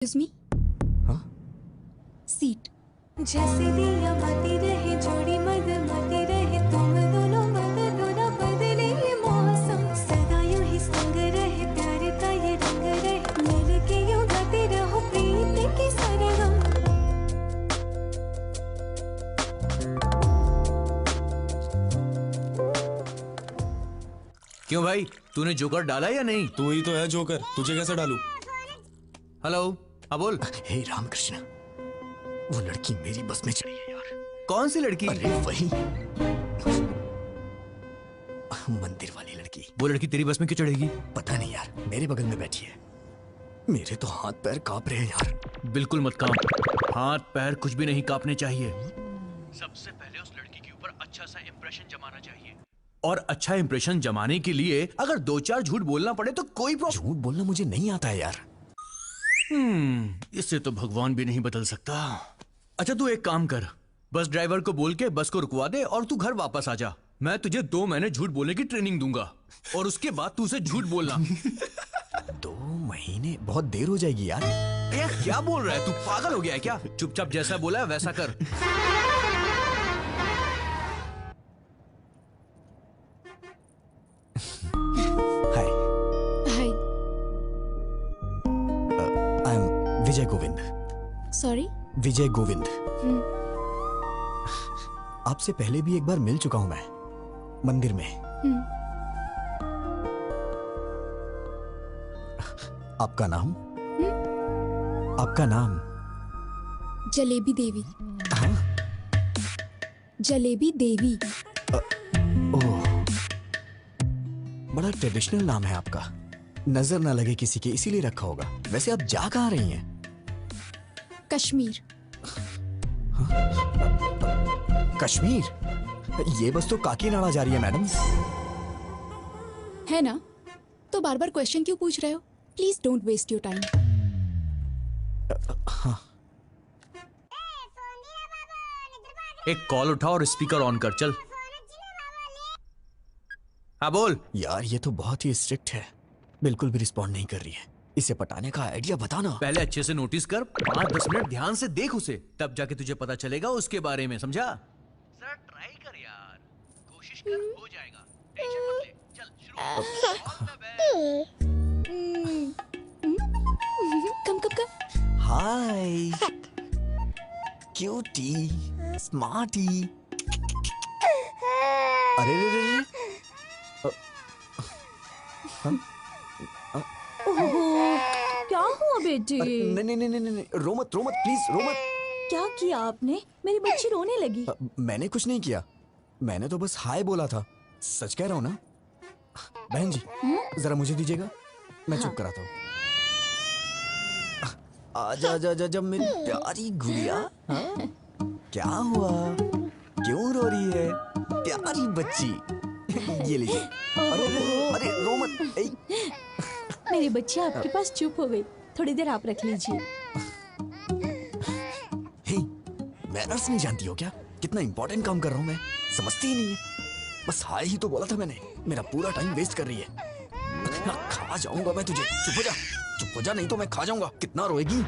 Excuse me? हाँ? Seat. जैसे दिया बाती रहे जोड़ी मद मती रहे तुम दोनों बदलो ना बदले ये मौसम सदा यूं ही संग रहे प्यार का ये रंग रहे मिल के यूं गाते रहो प्रीत की सरगम। क्यों भाई, तूने जोकर डाला या नहीं? तू ही तो है जोकर, तुझे कैसे डालूं? हेलो, हाँ बोल। हे रामकृष्ण, वो लड़की मेरी बस में चढ़ी है यार। कौन सी लड़की? अरे वही मंदिर वाली लड़की। वो लड़की तेरी बस में क्यों चढ़ेगी? पता नहीं यार, मेरे बगल में बैठी है। मेरे तो हाथ पैर कांप रहे हैं यार। बिल्कुल मत कांप, हाथ पैर कुछ भी नहीं कांपने चाहिए। सबसे पहले उस लड़की के ऊपर अच्छा सा इंप्रेशन जमाना चाहिए, और अच्छा इंप्रेशन जमाने के लिए अगर दो चार झूठ बोलना पड़े तो कोई प्रॉब्लम। झूठ बोलना मुझे नहीं आता है यार। इससे तो भगवान भी नहीं बदल सकता। अच्छा तू एक काम कर, बस ड्राइवर को बोल के बस को रुकवा दे और तू घर वापस आ जा। मैं तुझे 2 महीने झूठ बोलने की ट्रेनिंग दूंगा और उसके बाद तू उसे झूठ बोलना। 2 महीने बहुत देर हो जाएगी यार। यार क्या बोल रहा है तू, पागल हो गया है क्या? चुपचाप जैसा बोला है वैसा कर। हाय, Hi. I am Vijay Govind. Sorry? विजय गोविंद। आपसे पहले भी एक बार मिल चुका हूं मैं, मंदिर में। आपका नाम? आपका नाम? जलेबी देवी। हाँ? जलेबी देवी। ओह, बड़ा ट्रेडिशनल नाम है आपका। नजर ना लगे किसी के इसीलिए रखा होगा। वैसे आप जा कहाँ रही हैं? कश्मीर। कश्मीर? ये बस तो काकीनाडा जा रही है मैडम। है ना? तो बार बार क्वेश्चन क्यों पूछ रहे हो? Please don't waste your time. एक कॉल उठा और स्पीकर ऑन कर, चल। हाँ बोल। यार ये तो बहुत ही स्ट्रिक्ट है, बिल्कुल भी रिस्पॉन्ड नहीं कर रही है। इसे पटाने का आइडिया बताना। पहले अच्छे से नोटिस कर, 5-10 मिनट ध्यान से देख उसे, तब जाके तुझे पता चलेगा उसके बारे में, समझा? सर ट्राई कर यार, कोशिश कर, हो जाएगा, टेंशन मत ले। चल शुरू। कम कम कम। हाय क्यूटी स्मार्टी। अरे रे रे रे। क्या हुआ बेटी? नहीं नहीं नहीं नहीं, रो मत प्लीज, रो मत। क्या किया आपने? मेरी बच्ची रोने लगी। मैंने कुछ नहीं किया, मैंने तो बस हाय बोला था। सच कह रहा हूँ ना। बहन जी जरा मुझे दीजिएगा, मैं चुप कराता हूँ। आजा आजा आजा आजा मेरी प्यारी गुड़िया। हाँ? क्या हुआ, क्यों रो रही है प्यारी बच्ची? ये लीजिए। अरे अरे रो मत। ए, मेरी बच्ची आपके पास चुप हो गई, थोड़ी देर आप रख लीजिए। हे, मैनर्स नहीं जानती हो क्या? कितना इंपॉर्टेंट काम कर रहा हूँ मैं, समझती ही नहीं है। बस हाय ही तो बोला था मैंने, मेरा पूरा टाइम वेस्ट कर रही है। खा जाऊंगा मैं तुझे। चुप हो जा नहीं तो मैं खा जाऊंगा। कितना रोएगी?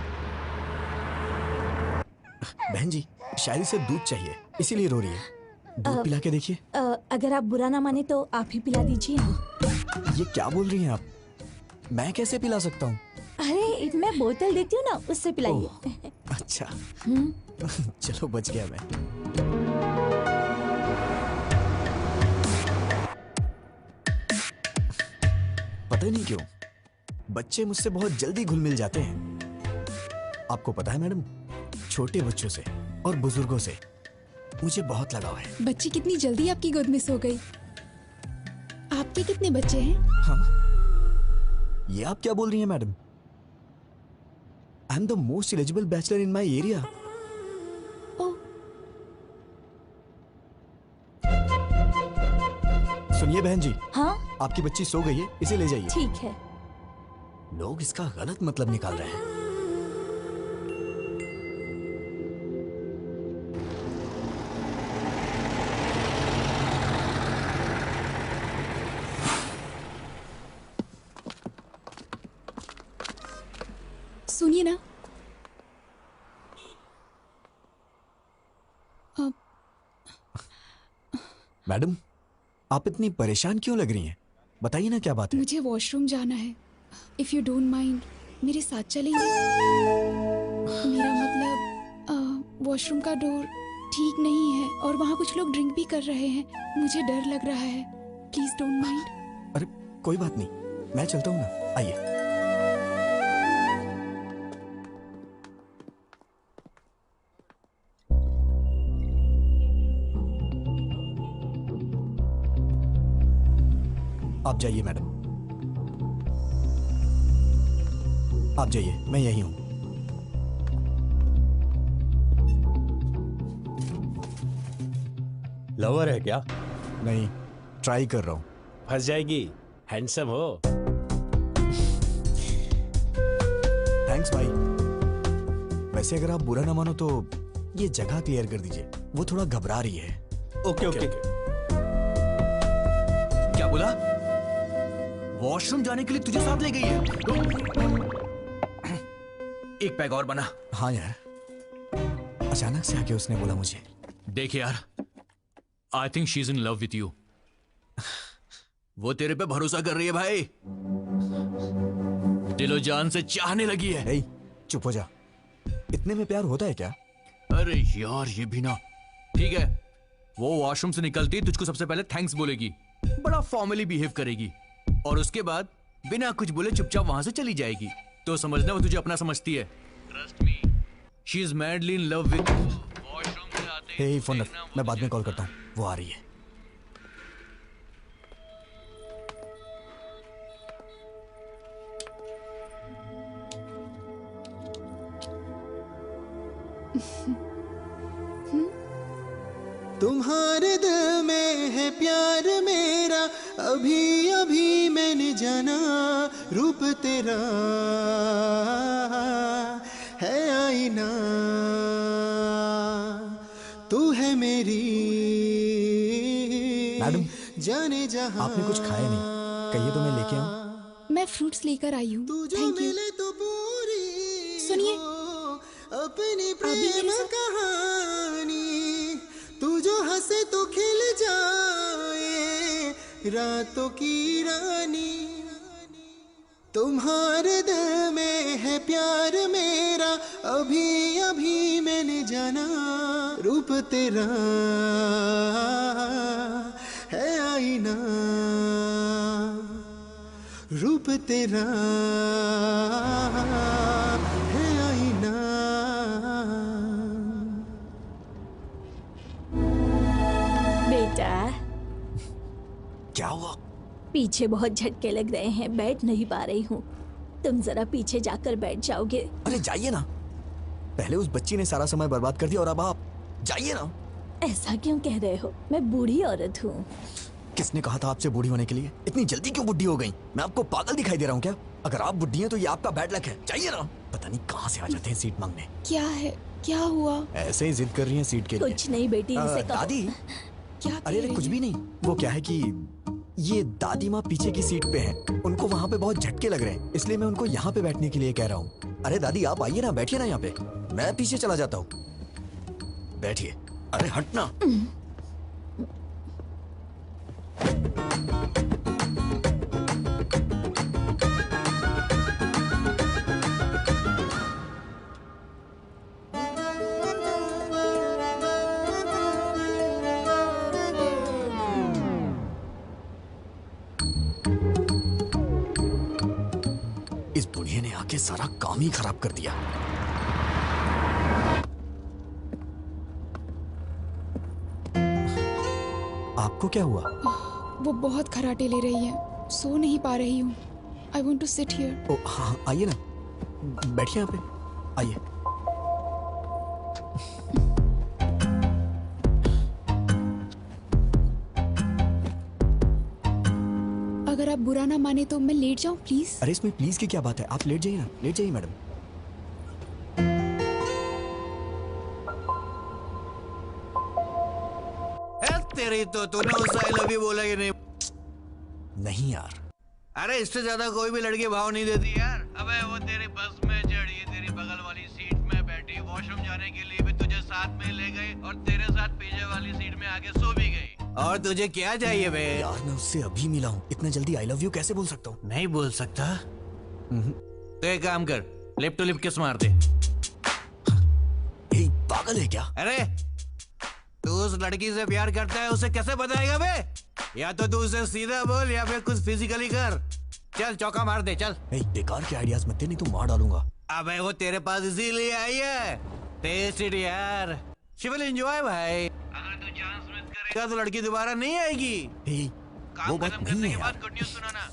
बहन जी शायद इसे दूध चाहिए, इसीलिए रो रही है। दूध पिला के देखिए। अगर आप बुरा ना माने तो आप ही पिला दीजिए। ये क्या बोल रही हैं आप? मैं कैसे पिला सकता हूँ? अरे मैं बोतल देती हूँ ना, उससे पिलाइए। अच्छा चलो बच गया मैं। पता नहीं क्यों बच्चे मुझसे बहुत जल्दी घुल मिल जाते हैं। आपको पता है मैडम, छोटे बच्चों से और बुजुर्गों से मुझे बहुत लगाव है। बच्ची कितनी जल्दी आपकी गोद में सो गई। आपके कितने बच्चे हैं? हाँ? ये आप क्या बोल रही हैं madam? I am the most eligible bachelor in my area. सुनिए बहन जी। हाँ आपकी बच्ची सो गई है, इसे ले जाइए। ठीक है। लोग इसका गलत मतलब निकाल रहे हैं। सुनिए ना, मैडम, आप इतनी परेशान क्यों लग रही हैं? बताइए ना क्या बात है। मुझे वॉशरूम जाना है। इफ यू डोंट माइंड, मेरे साथ चलेंगे? मेरा मतलब वॉशरूम का डोर ठीक नहीं है और वहाँ कुछ लोग ड्रिंक भी कर रहे हैं। मुझे डर लग रहा है। Please don't mind. अरे कोई बात नहीं, मैं चलता हूँ ना, आइए। आप जाइए मैडम, आप जाइए, मैं यही हूं। लवर है क्या? नहीं, ट्राई कर रहा हूं। फंस जाएगी। हैंडसम हो। थैंक्स भाई। वैसे अगर आप बुरा ना मानो तो ये जगह क्लियर कर दीजिए, वो थोड़ा घबरा रही है। Okay okay. क्या बोला? वॉशरूम जाने के लिए तुझे साथ ले गई है? एक पैग और बना। हाँ यार, अचानक से आके उसने बोला मुझे। देख यार, I think she is in love with you. वो तेरे पे भरोसा कर रही है भाई, दिलो जान से चाहने लगी है। ए, चुप हो जा। इतने में प्यार होता है क्या? अरे यार ये भी ना। ठीक है, वो वॉशरूम से निकलती तुझको सबसे पहले थैंक्स बोलेगी, बड़ा फॉर्मली बिहेव करेगी और उसके बाद बिना कुछ बोले चुपचाप वहां से चली जाएगी। तो समझना वो तुझे अपना समझती है। Trust me, she is madly in love with you. Washroom से आते हे ही फोन रख, देखना मैं मुझे बाद में कॉल करता हूँ, वो आ रही है। तुम्हारे दिल में है प्यार मेरा, अभी अभी मैंने जाना। रूप तेरा है आईना, तू है मेरी मैडम, जाने जहां। आपने कुछ खाया नहीं, कहिए तो मैं लेके आऊं। मैं फ्रूट्स लेकर आई हूँ। तू जो थैंक यू। मिले तो पूरी सुनिए, हो अपनी आप भी प्रेम मेरे साथ? कहानी। तू जो हंसे तो खिल जाए रातों की रानी। तुम्हारे दिल में है प्यार मेरा, अभी अभी मैंने जाना। रूप तेरा है आईना, रूप तेरा है आईना। बेटा, क्या हुआ? पीछे बहुत झटके लग रहे हैं, बैठ नहीं पा रही हूँ। तुम जरा पीछे जाकर बैठ जाओगे? अरे जाइए ना, पहले उस बच्ची ने सारा समय बर्बाद कर दिया और अब आप जाइए ना। ऐसा क्यों कह रहे हो? मैं बूढ़ी औरत हूँ। किसने कहा था आपसे बूढ़ी होने के लिए? इतनी जल्दी क्यों बुढ़ी हो गई? मैं आपको पागल दिखाई दे रहा हूँ क्या? अगर आप बुढ़ी हैं तो ये आपका बैड लक है। जाइए ना। पता नहीं कहाँ से आ जाते हैं सीट मांगने। क्या है? क्या हुआ? ऐसे ही जिद कर रही हैं सीट के लिए। कुछ नहीं बेटी, इसे कहो। दादी, क्या अरे अरे कुछ भी नहीं। वो क्या है कि ये दादी माँ पीछे की सीट पे हैं, उनको वहाँ पे बहुत झटके लग रहे हैं, इसलिए मैं उनको यहाँ पे बैठने के लिए कह रहा हूँ। अरे दादी आप आइए ना, बैठिए ना यहाँ पे, मैं पीछे चला जाता हूँ। बैठिए। अरे हटना। इस बुढ़िया ने आके सारा काम ही खराब कर दिया। आपको क्या हुआ? वो बहुत खराटे ले रही है, सो नहीं पा रही हूँ। I want to sit here. ओ हाँ, आइए ना, बैठिए यहाँ पे, आइए। अगर आप बुरा ना माने तो मैं लेट जाऊँ प्लीज? अरे इसमें प्लीज की क्या बात है, आप लेट जाइए ना, लेट जाइए मैडम। तेरी तो तूने उस आई लव यू बोला कि नहीं? नहीं यार। अरे इससे ज्यादा कोई भी लड़की भाव नहीं देती यार। अबे वो तेरी बस में चढ़ी, तेरी बगल वाली सीट में बैठी, वॉशरूम जाने के लिए भी तुझे साथ में ले गई और तेरे साथ पीछे वाली सीट में आके सो भी गई। और तुझे क्या चाहिए बे? यार मैं उससे अभी मिला हूँ, इतना जल्दी आई लव यू कैसे बोल सकता हूँ? नहीं बोल सकता? तो एक काम कर, लिप टू लिप किस मार दे। ए, पागल है क्या? अरे तू उस लड़की से प्यार करता है, उसे कैसे बताएगा बे? या तो तू उसे सीधा बोल या फिर कुछ फिजिकली कर। चल चौका मार दे, चल। ए, बेकार के आइडियाज मत दे, नहीं तो मार डालूंगा। अबे वो तेरे पास इसीलिए आई है। टेस्ट इट यार, शी विल एंजॉय भाई। अगर तू चांस मिस करेगा तो लड़की दोबारा नहीं आएगी। ए, वो काम बात खत्म नहीं करने है के यार। बाद गुड न्यूज़ सुनाना।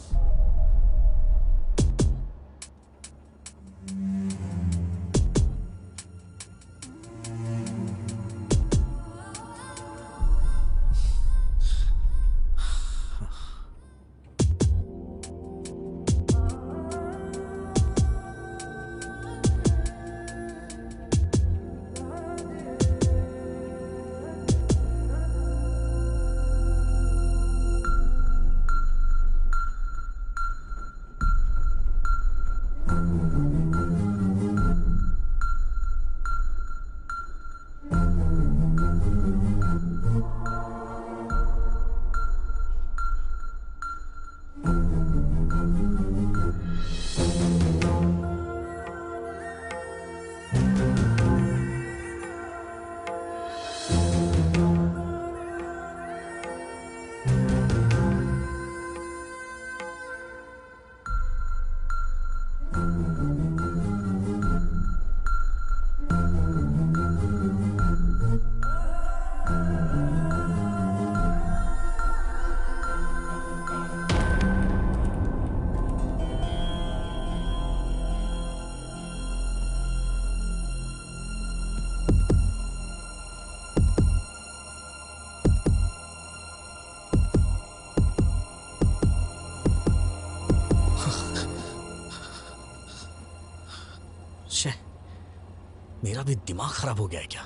मेरा भी दिमाग खराब हो गया है क्या?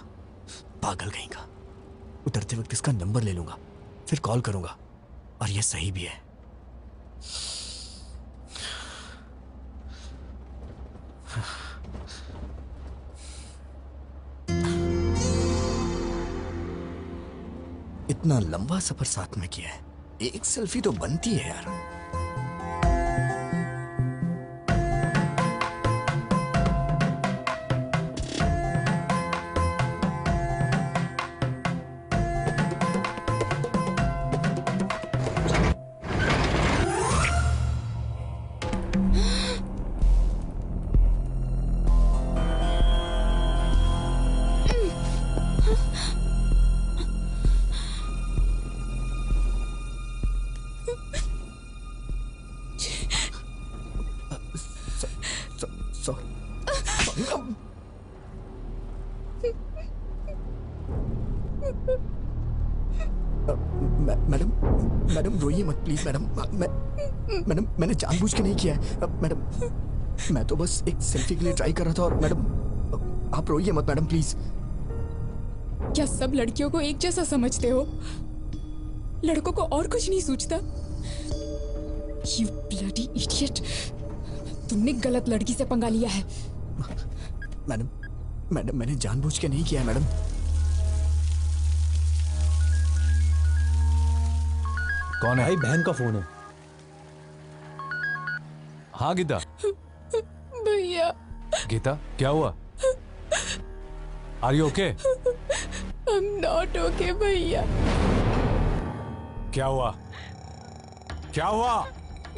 पागल कहीं का। उतरते वक्त इसका नंबर ले लूंगा, फिर कॉल करूंगा, और ये सही भी है। इतना लंबा सफर साथ में किया है, एक सेल्फी तो बनती है यार। मैडम मैडम रोइए मत प्लीज मैडम। मैडम मैंने जानबूझ के नहीं किया है मैडम, मैं तो बस एक सेल्फी के लिए ट्राई कर रहा था। और मैडम आप रोइए मत मैडम प्लीज। क्या सब लड़कियों को एक जैसा समझते हो? लड़कों को और कुछ नहीं सूझता? You bloody idiot! तुमने गलत लड़की से पंगा लिया है। मैडम मैडम मैंने जानबूझ के नहीं किया है मैडम। कौन है? भाई बहन का फोन है। हाँ गीता। भैया गीता क्या हुआ? Are you okay? I'm not okay भैया। क्या हुआ? क्या हुआ?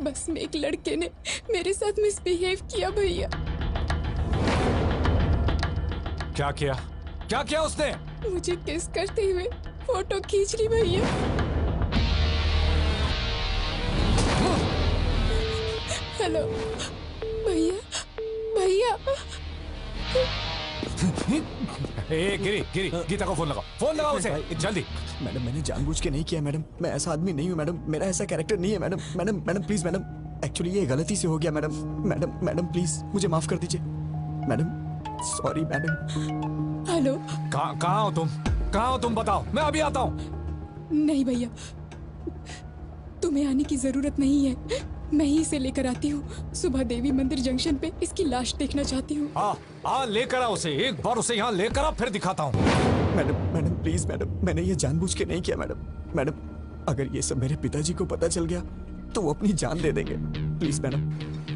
बस में एक लड़के ने मेरे साथ मिसबिहेव किया भैया। क्या किया? क्या किया उसने? मुझे किस करते हुए फोटो खींच ली भैया। हेलो भैया भैया। ए गिरी गिरी, गीता को फोन लगाओ, फोन लगाओ उसे जल्दी। मैडम मैंने जानबूझ के नहीं किया है मैडम, मैं ऐसा आदमी नहीं हूँ मैडम, मेरा ऐसा कैरेक्टर नहीं है madam. Madam madam please madam, actually ये गलती से हो गया मैडम। मैडम मैडम प्लीज मुझे माफ कर दीजिए मैडम, सॉरी मैडम। हेलो कहाँ हो तुम? कहाँ हो तुम? बताओ, मैं अभी आता हूँ। नहीं भैया, तुम्हें आने की जरूरत नहीं है। मैं ही इसे लेकर आती हूँ। सुबह देवी मंदिर जंक्शन पे इसकी लाश देखना चाहती हूँ। हाँ हाँ, लेकर आ उसे, एक बार उसे यहाँ लेकर आ, फिर दिखाता हूँ। मैडम मैडम प्लीज मैडम, मैंने ये जानबूझ के नहीं किया मैडम। मैडम अगर ये सब मेरे पिताजी को पता चल गया तो वो अपनी जान दे देंगे। Please madam.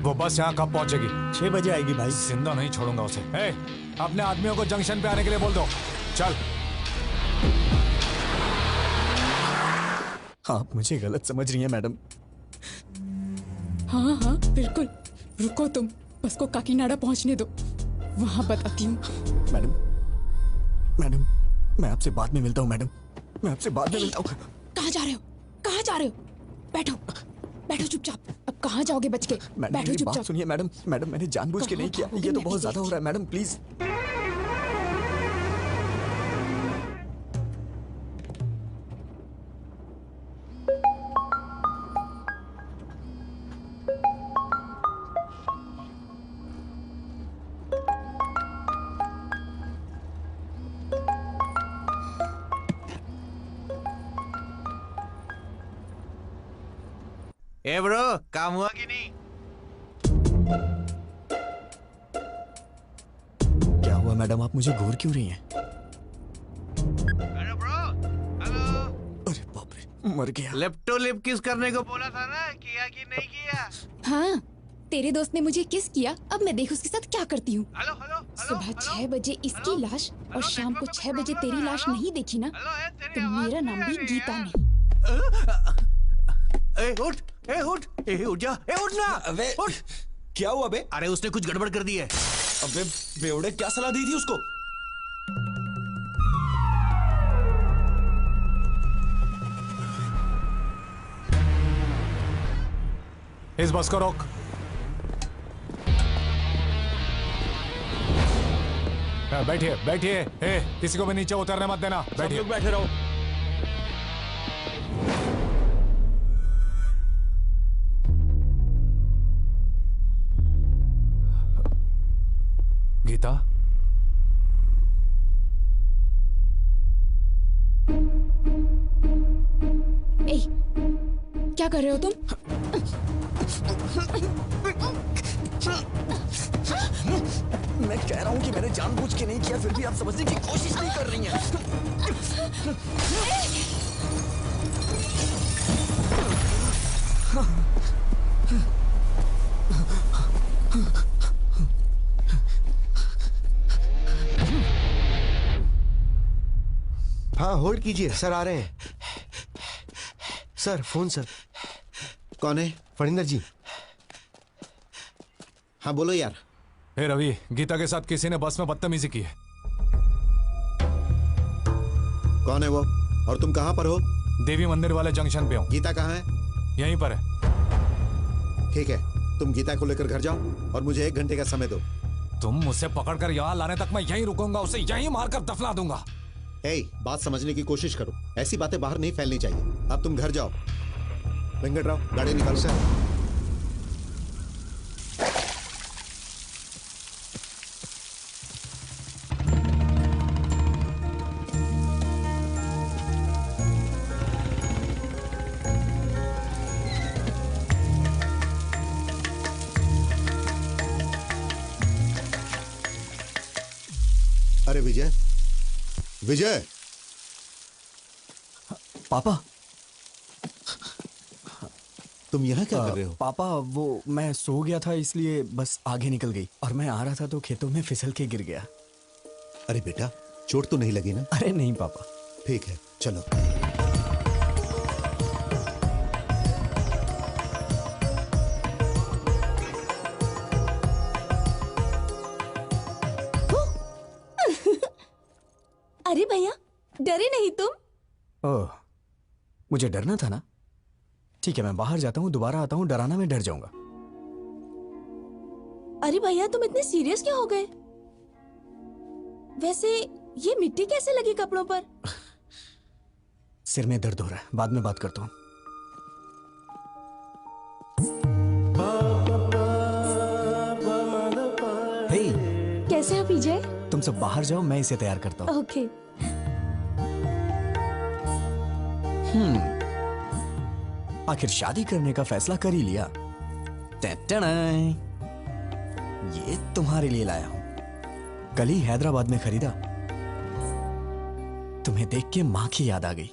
वो बस यहाँ कब पहुंचेगी? 6 बजे आएगी भाई। जिंदा नहीं छोड़ूंगा उसे। ए, अपने आदमियों को जंक्शन पे आने के लिए बोल दो। चल। आप मुझे गलत समझ रही हैं मैडम। हाँ हाँ बिल्कुल, रुको तुम, बस को काकीनाडा पहुँचने दो, वहाँ बताती हूँ। मैडम मैडम मैं आपसे बाद में मिलता हूँ मैडम, मैं आपसे बाद में मिलता हूँ। कहाँ जा रहे हो, कहाँ जा रहे हो? बैठो बैठो चुपचाप। अब कहाँ जाओगे बच के? मैडम बैठो मेरी बात चुपचाप। सुनिए मैडम। मैडम मैंने जानबूझ के नहीं किया, कहाँ ये तो भागोगे? बहुत ज्यादा हो रहा है मैडम प्लीज। ए ब्रो, काम हुआ कि नहीं? क्या हुआ मैडम, आप मुझे घूर क्यों रही हैं? अरे ब्रो, हेलो। अरे बाप रे, मर गया। लिप टू लिप किस करने को बोला था ना, किया कि नहीं किया? हाँ, तेरे दोस्त ने मुझे किस किया, अब मैं देख उसके साथ क्या करती हूँ। Hello hello. सुबह 6 बजे इसकी लाश और शाम को 6 बजे तेरी लाश नहीं देखी ना, तो मेरा नाम भी गीता नहीं। ए उठ, ए उठ, ए उठ जा, ए उठ ना। अबे उठ। क्या हुआ बे? अरे उसने कुछ गड़बड़ कर दी है। अबे बेवड़े, क्या सलाह दी थी उसको? इस बस को रोक। बैठिए बैठिए। ए, किसी को भी नीचे उतरने मत देना। सब लोग बैठे रहो। गीता, ए, क्या कर रहे हो तुम? मैं कह रहा हूँ कि मैंने जानबूझ के नहीं किया, फिर भी आप समझने की कोशिश नहीं कर रही हैं। हाँ होल्ड कीजिए, सर आ रहे हैं। Sir phone sir. कौन है? फणिंदर जी। हाँ बोलो यार। हे रवि, गीता के साथ किसी ने बस में बदतमीजी की है। कौन है वो और तुम कहाँ पर हो? देवी मंदिर वाले जंक्शन पे हूँ। गीता कहाँ है? यहीं पर है। ठीक है, तुम गीता को लेकर घर जाओ और मुझे 1 घंटे का समय दो। तुम मुझसे पकड़कर यहाँ लाने तक मैं यहीं रुकूंगा, उसे यहीं मारकर दफना दूंगा। ए, बात समझने की कोशिश करो, ऐसी बातें बाहर नहीं फैलनी चाहिए। अब तुम घर जाओ। वेंकटराव, गाड़ी निकाल सर। अरे विजय, विजय। पापा, तुम यहाँ क्या कर रहे हो? पापा वो मैं सो गया था इसलिए बस आगे निकल गई और मैं आ रहा था तो खेतों में फिसल के गिर गया। अरे बेटा, चोट तो नहीं लगी ना? अरे नहीं पापा। ठीक है, चलो। अरे भैया, डरे नहीं तुम? ओह, मुझे डरना था ना। ठीक है, मैं बाहर जाता हूँ, दोबारा आता हूँ, डराना मैं डर जाऊंगा। अरे भैया, तुम इतने सीरियस क्यों हो गए? वैसे ये मिट्टी कैसे लगी कपड़ों पर? सिर में दर्द हो रहा है, बाद में बात करता हूँ। हे, कैसे हो विजय? तुम सब बाहर जाओ, मैं इसे तैयार करता हूँ। ओके। आखिर शादी करने का फैसला कर ही लिया, टैटनाई। ये तुम्हारे लिए लाया हूं, कल ही हैदराबाद में खरीदा। तुम्हें देख के मां की याद आ गई।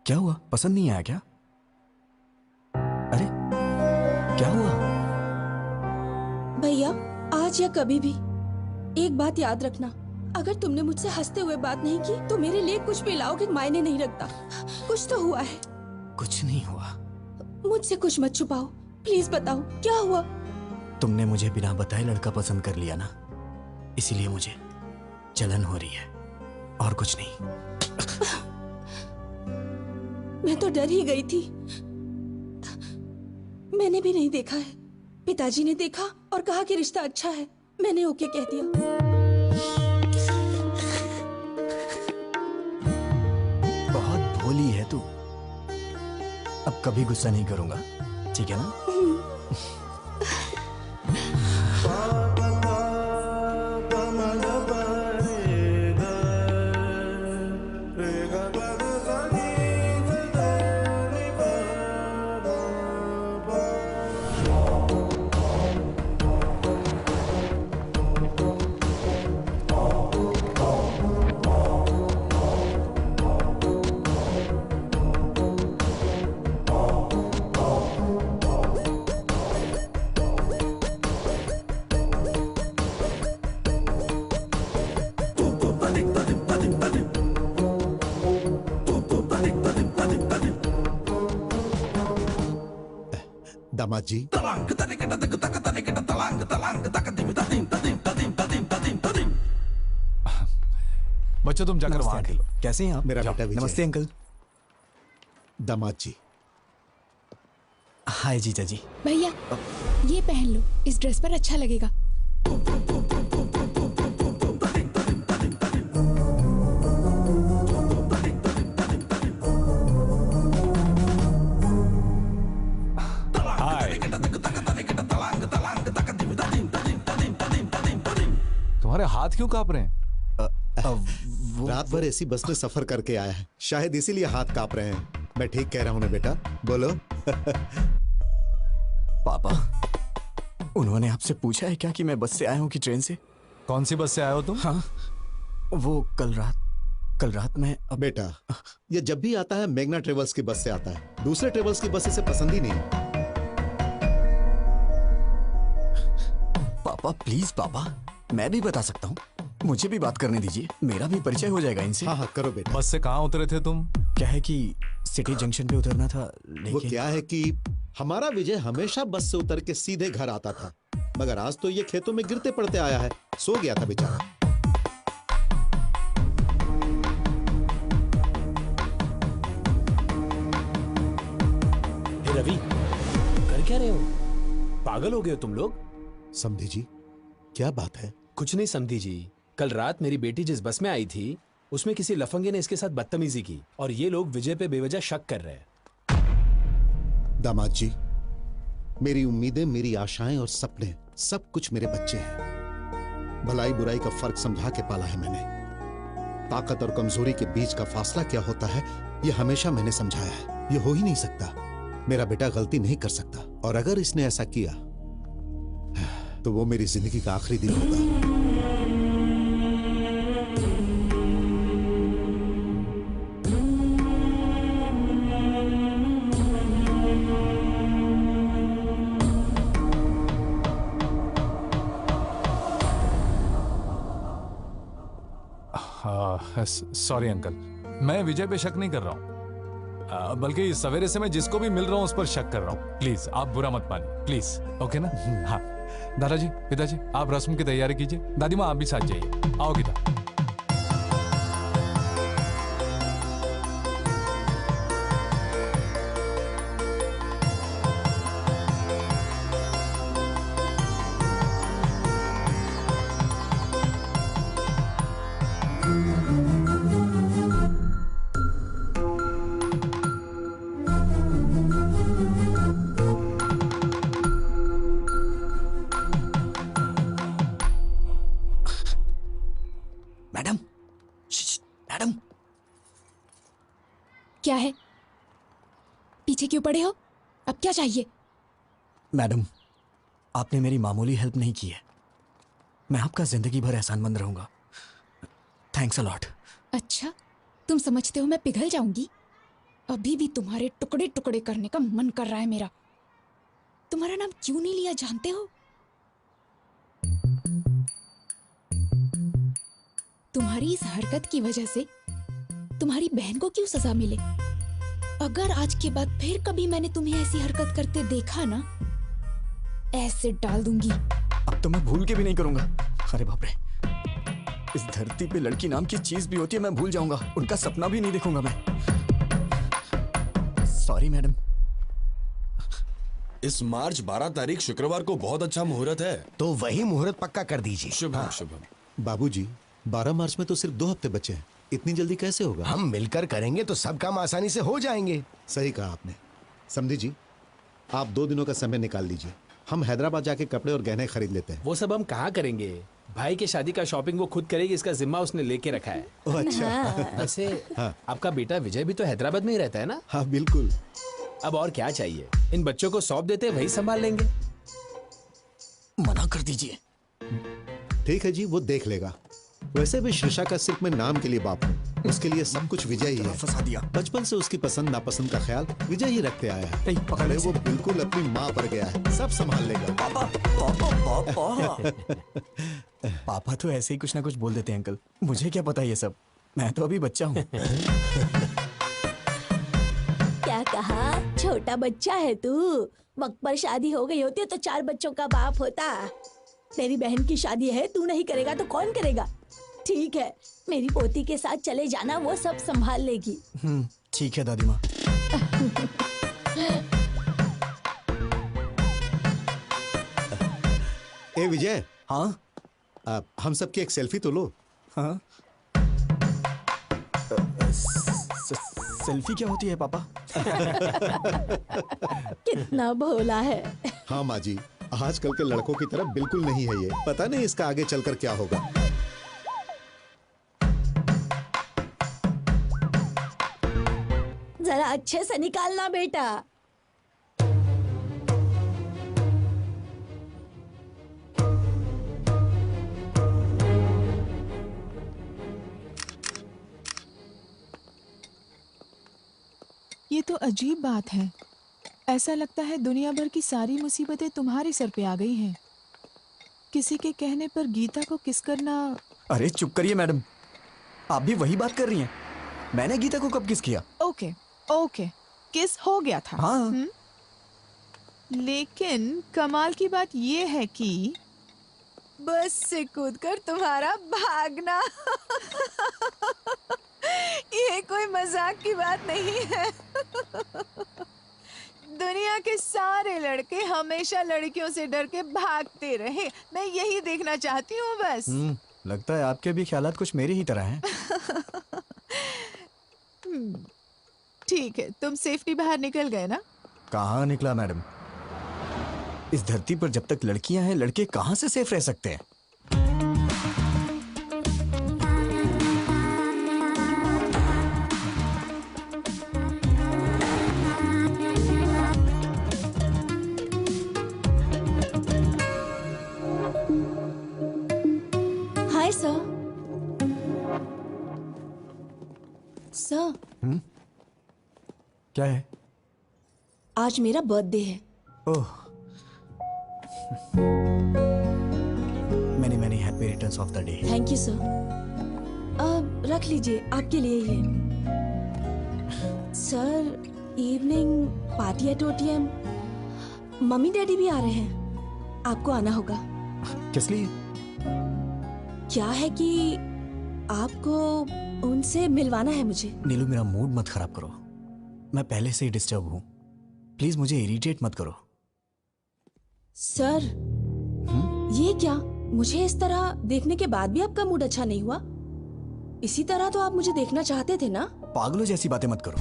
क्या हुआ, पसंद नहीं आया क्या? अरे क्या हुआ? भैया, आज या कभी भी एक बात याद रखना, अगर तुमने मुझसे हंसते हुए बात नहीं की तो मेरे लिए कुछ भी लाओगे मायने नहीं रखता। कुछ तो हुआ है। कुछ नहीं हुआ। मुझसे कुछ मत छुपाओ, प्लीज बताओ क्या हुआ। तुमने मुझे बिना बताए लड़का पसंद कर लिया ना, इसीलिए मुझे जलन हो रही है, और कुछ नहीं। मैं तो डर ही गई थी। मैंने भी नहीं देखा है, पिताजी ने देखा और कहा कि रिश्ता अच्छा है। मैंने ओके कह दिया। बहुत भोली है तू। अब कभी गुस्सा नहीं करूंगा, ठीक है ना? दामाद जी, बच्चों तुम जाकर वहां अंकल, कैसे हैं आप? मेरा जाओ। बेटा विजय। नमस्ते अंकल। दामाद जी, हाय जीजा जी। भैया ये पहन लो, इस ड्रेस पर अच्छा लगेगा। हाय। तुम्हारे हाथ क्यों कांप रहे हैं? रात भर ऐसी बस में सफर करके आया है, शायद इसीलिए हाथ कांप रहे हैं। मैं ठीक कह रहा हूं ना बेटा? बोलो। पापा, उन्होंने आपसे पूछा है क्या कि मैं बस से आया हूँ कि ट्रेन से? कौन सी बस से आए हो तुम? हाँ, वो कल रात में बेटा, ये जब भी आता है मेघना ट्रेवल्स की बस से आता है, दूसरे ट्रेवल्स की बस इसे पसंद ही नहीं। पापा प्लीज पापा, मैं भी बता सकता हूँ, मुझे भी बात करने दीजिए, मेरा भी परिचय हो जाएगा इनसे। हाँ हाँ करो बेटा। बस से कहाँ उतरे थे तुम? क्या है कि सिटी जंक्शन पे उतरना था, वो लेकिन क्या है कि हमारा विजय हमेशा बस से उतर के सीधे घर आता था, मगर आज तो ये खेतों में गिरते पड़ते आया है, सो गया था बेचारा। हे रवि, कर क्या रहे हो? पागल हो गए हो तुम लोग? समधी जी, क्या बात है? कुछ नहीं समधी जी, कल रात मेरी बेटी जिस बस में आई थी उसमें किसी लफंगे ने इसके साथ बदतमीजी की और ये लोग विजय पे बेवजह शक कर रहे हैं। दामाद जी, मेरी उम्मीदें, मेरी आशाएं और सपने सब कुछ मेरे बच्चे हैं। भलाई बुराई का फर्क समझा के पाला है मैंने। ताकत और कमजोरी के बीच का फासला क्या होता है ये हमेशा मैंने समझाया है। ये हो ही नहीं सकता। मेरा बेटा गलती नहीं कर सकता, और अगर इसने ऐसा किया तो वो मेरी जिंदगी का आखिरी दिन होगा। सॉरी अंकल, मैं विजय पे शक नहीं कर रहा हूँ, बल्कि सवेरे से मैं जिसको भी मिल रहा हूँ उस पर शक कर रहा हूँ। प्लीज आप बुरा मत मानिए, प्लीज। ओके ना? हाँ दादाजी, पिताजी, आप रस्म की तैयारी कीजिए। दादी माँ आप भी साथ जाइए। आओ गीता। मैडम, क्या है? पीछे क्यों पड़े हो? अब क्या चाहिए? मैडम, आपने मेरी मामूली हेल्प नहीं की है। मैं आपका जिंदगी भर एहसानमंद रहूंगा। Thanks a lot. अच्छा, तुम समझते हो मैं पिघल जाऊंगी? अभी भी तुम्हारे टुकड़े टुकड़े करने का मन कर रहा है मेरा। तुम्हारा नाम क्यों नहीं लिया जानते हो? तुम्हारी इस हरकत की वजह से तुम्हारी बहन को क्यों सजा मिले? अगर आज के बाद फिर कभी मैंने तुम्हें ऐसी हरकत करते देखा ना, ऐसे डाल दूंगी। अब तो मैं भूल के भी नहीं करूंगा। अरे बाप रे, इस धरती पे लड़की नाम की चीज भी होती है, मैं भूल जाऊंगा। उनका सपना भी नहीं देखूंगा मैं। Sorry madam. इस मार्च 12 तारीख शुक्रवार को बहुत अच्छा मुहूर्त है, तो वही मुहूर्त पक्का कर दीजिए। शुभम शुभम। बाबूजी, 12 मार्च में तो सिर्फ 2 हफ्ते बचे हैं। इतनी जल्दी कैसे होगा? हम मिलकर करेंगे तो सब काम आसानी से हो जाएंगे। सही कहा आपने। समधी जी, आप 2 दिनों का समय निकाल लीजिए। हम हैदराबाद जाके कपड़े और गहने खरीद लेते हैं। वो सब हम कहाँ करेंगे? भाई के शादी का शॉपिंग वो खुद करेगी, इसका जिम्मा उसने लेके रखा है। ओह अच्छा। वैसे आपका बेटा विजय भी तो हैदराबाद में ही रहता है ना? हाँ बिल्कुल। अब और क्या चाहिए? इन बच्चों को सौंप देते, वही संभाल लेंगे। मना कर दीजिए। ठीक है जी, वो देख लेगा। वैसे भी श्रिशा का सिर्फ मैं नाम के लिए बाप हूँ, उसके लिए सब कुछ विजय ही है। फंसा दिया। बचपन से उसकी पसंद नापसंद का ख्याल विजय ही रखते आया है। नहीं, पकड़ अरे इसे। वो बिल्कुल अपनी माँ पर गया है, सब संभाल लेगा। पापा पापा पापा। पापा तो ऐसे ही कुछ ना कुछ बोल देते हैं अंकल। मुझे क्या पता ये सब, मैं तो अभी बच्चा हूँ। क्या कहा? छोटा बच्चा है तू? वक्त पर शादी हो गई होती तो 4 बच्चों का बाप होता। तेरी बहन की शादी है, तू नहीं करेगा तो कौन करेगा? ठीक है, मेरी पोती के साथ चले जाना, वो सब संभाल लेगी। ठीक है दादी माँ। ए विजय। हाँ? हम सबकी एक सेल्फी तो लो। हाँ? सेल्फी क्या होती है पापा? कितना भोला है। हाँ माँ जी, आजकल के लड़कों की तरह बिल्कुल नहीं है ये। पता नहीं इसका आगे चलकर क्या होगा। जरा अच्छे से निकालना बेटा। ये तो अजीब बात है। ऐसा लगता है दुनिया भर की सारी मुसीबतें तुम्हारे सर पे आ गई हैं। किसी के कहने पर गीता को किस करना। अरे चुप करिए मैडम, आप भी वही बात कर रही हैं। मैंने गीता को कब किस किया? ओके ओके, किस हो गया था। हाँ। लेकिन कमाल की बात ये है कि बस से कूदकर तुम्हारा भागना। ये कोई मजाक की बात नहीं है। दुनिया के सारे लड़के हमेशा लड़कियों से डर के भागते रहे। मैं यही देखना चाहती हूँ बस। लगता है आपके भी ख्यालात कुछ मेरी ही तरह हैं। ठीक है, तुम सेफ्टी बाहर निकल गए ना? कहाँ निकला मैडम? इस धरती पर जब तक लड़कियां हैं, लड़के कहाँ से सेफ रह सकते हैं? Hi sir. सर, क्या है? आज मेरा बर्थडे है। Oh, many many happy returns of the day. Thank you sir. अब रख लीजिए, आपके लिए ही है। Sir, evening party at OTM। Mummy daddy भी आ रहे हैं, आपको आना होगा। किस लिए? क्या है कि आपको उनसे मिलवाना है मुझे। नीलू, मेरा मूड मत खराब करो। मैं पहले से ही डिस्टर्ब हूँ। प्लीज मुझे इरिटेट मत करो। सर, ये क्या? मुझे इस तरह देखने के बाद भी आपका मूड अच्छा नहीं हुआ? इसी तरह तो आप मुझे देखना चाहते थे ना? पागलों जैसी बातें मत करो।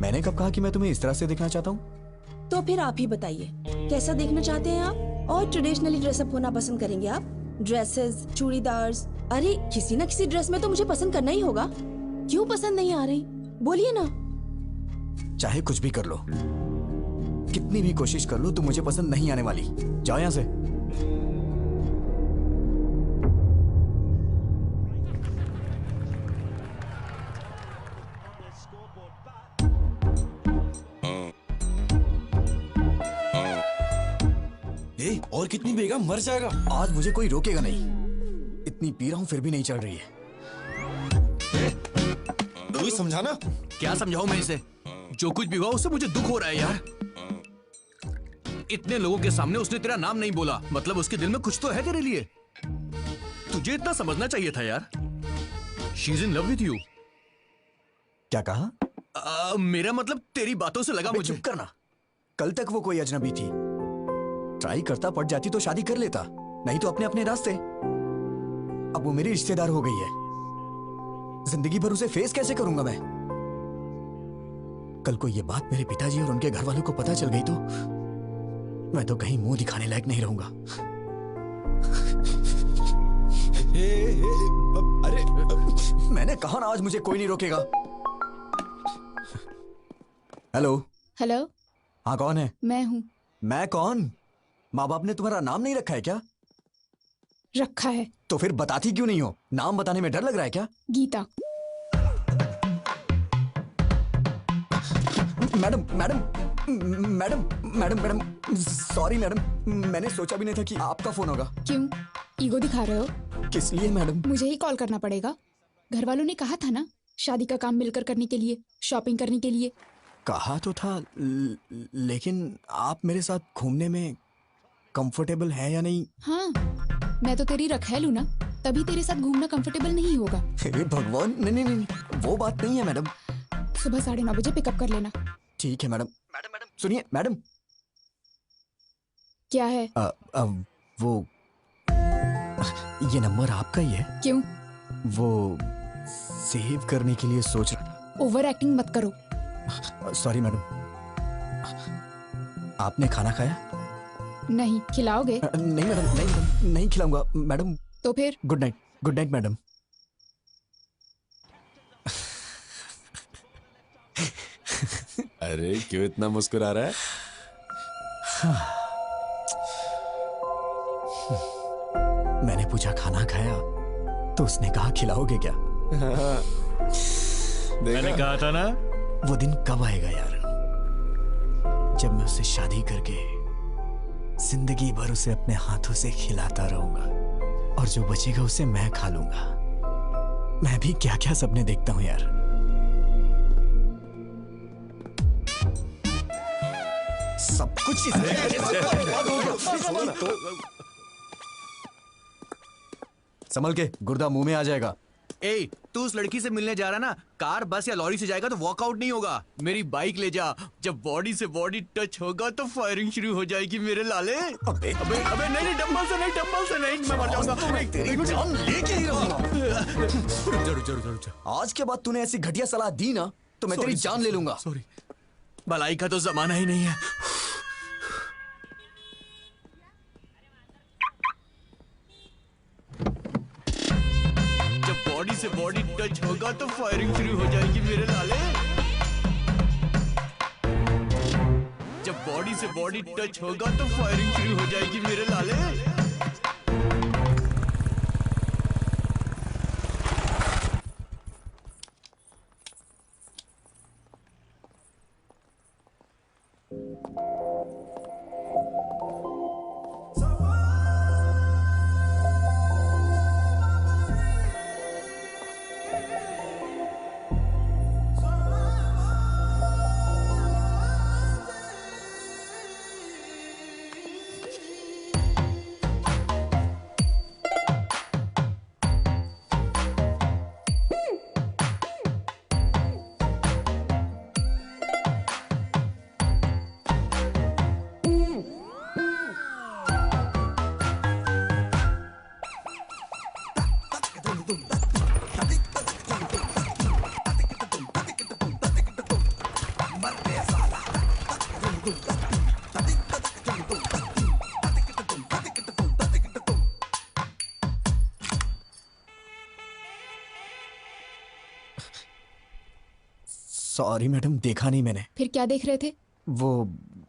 मैंने कब कहा कि मैं तुम्हें इस तरह से देखना चाहता हूँ? तो फिर आप ही बताइए, कैसा देखना चाहते हैं आप? और ट्रेडिशनली ड्रेसअप होना पसंद करेंगे आप? ड्रेसेस, चूड़ीदार्स, अरे किसी ना किसी ड्रेस में तो मुझे पसंद करना ही होगा। क्यों पसंद नहीं आ रही? बोलिए ना। चाहे कुछ भी कर लो, कितनी भी कोशिश कर लो, तुम मुझे पसंद नहीं आने वाली। जाओ यहाँ से। और कितनी पिएगा, मर जाएगा। आज मुझे कोई रोकेगा नहीं। इतनी पी रहा हूँ फिर भी नहीं चल रही है। तू समझाना। क्या समझाऊं मैं इसे? जो कुछ भी हुआ उससे मुझे दुख हो रहा है यार। इतने लोगों के सामने उसने तेरा नाम नहीं बोला, मतलब उसके दिल में कुछ तो है तेरे लिए। तुझे इतना समझना चाहिए था यार। She is in love with you. क्या कहा? मेरा मतलब तेरी बातों से लगा मुझे। चुप करना। कल तक वो कोई अजनबी थी। ट्राई करता, पड़ जाती तो शादी कर लेता, नहीं तो अपने अपने रास्ते। अब वो मेरी रिश्तेदार हो गई है। जिंदगी भर उसे फेस कैसे करूंगा मैं? कल को ये बात मेरे पिताजी और उनके घर वालों को पता चल गई तो मैं तो कहीं मुंह दिखाने लायक नहीं रहूंगा। अरे मैंने कहा ना, आज मुझे कोई नहीं रोकेगा। हेलो। हेलो। हाँ, कौन है? मैं हूँ। मैं कौन? माँ बाप ने तुम्हारा नाम नहीं रखा है क्या? रखा है। तो फिर बताती क्यों नहीं हो? नाम बताने में डर लग रहा है क्या? Gita. Madam madam madam madam madam sorry madam, मैंने सोचा भी नहीं था कि आपका फोन होगा। क्यों ईगो दिखा रहे हो? किस लिए मैडम? मुझे ही कॉल करना पड़ेगा। घर वालों ने कहा था ना, शादी का काम मिलकर करने के लिए, शॉपिंग करने के लिए। कहा तो था, लेकिन आप मेरे साथ घूमने में कंफर्टेबल है या नहीं? हाँ, मैं तो तेरी रखैल हूँ ना, तभी तेरे साथ घूमना कंफर्टेबल नहीं होगा। हे भगवान, नहीं नहीं नहीं, वो बात नहीं है मैडम। सुबह 9:30 बजे पिकअप कर लेना। ठीक है मैडम। मैडम मैडम सुनिए मैडम। क्या है? वो ये नंबर आपका ही है? क्यों? वो सेव करने के लिए सोच। ओवर एक्टिंग मत करो। Sorry madam. आपने खाना खाया? नहीं। खिलाओगे? नहीं मैडम, नहीं मैडम, नहीं खिलाऊंगा मैडम। तो फिर? Good night. Good night madam. अरे क्यों इतना मुस्कुरा रहा है? मैंने पूछा खाना खाया तो उसने कहा खिलाओगे क्या? मैंने कहा था ना। वो दिन कब आएगा यार, जब मैं उससे शादी करके जिंदगी भर उसे अपने हाथों से खिलाता रहूंगा और जो बचेगा उसे मैं खा लूंगा। मैं भी क्या क्या सपने देखता हूं यार। सब कुछ संभल के, गुर्दा मुंह में आ जाएगा। ए, तू उस लड़की से मिलने जा रहा ना, कार, बस या लॉरी से जाएगा तो वॉकआउट नहीं होगा। मेरी बाइक ले जा। जब बॉडी से बॉडी टच होगा तो फायरिंग शुरू हो जाएगी मेरे लाले। अबे अबे अबे नहीं, डंबल से नहीं, डंबल से नहीं, मैं मर जाऊंगा। तेरी जान लेके ही रहूंगा। जरूर। आज के बाद तूने ऐसी घटिया सलाह दी ना तो मैं तेरी जान ले लूंगा। सॉरी। भलाई का तो जमाना ही नहीं है। जब बॉडी से बॉडी टच होगा तो फायरिंग शुरू हो जाएगी मेरे लाले। जब बॉडी से बॉडी टच होगा तो फायरिंग शुरू हो जाएगी मेरे लाले। सॉरी मैडम, देखा नहीं मैंने। फिर क्या देख रहे थे? वो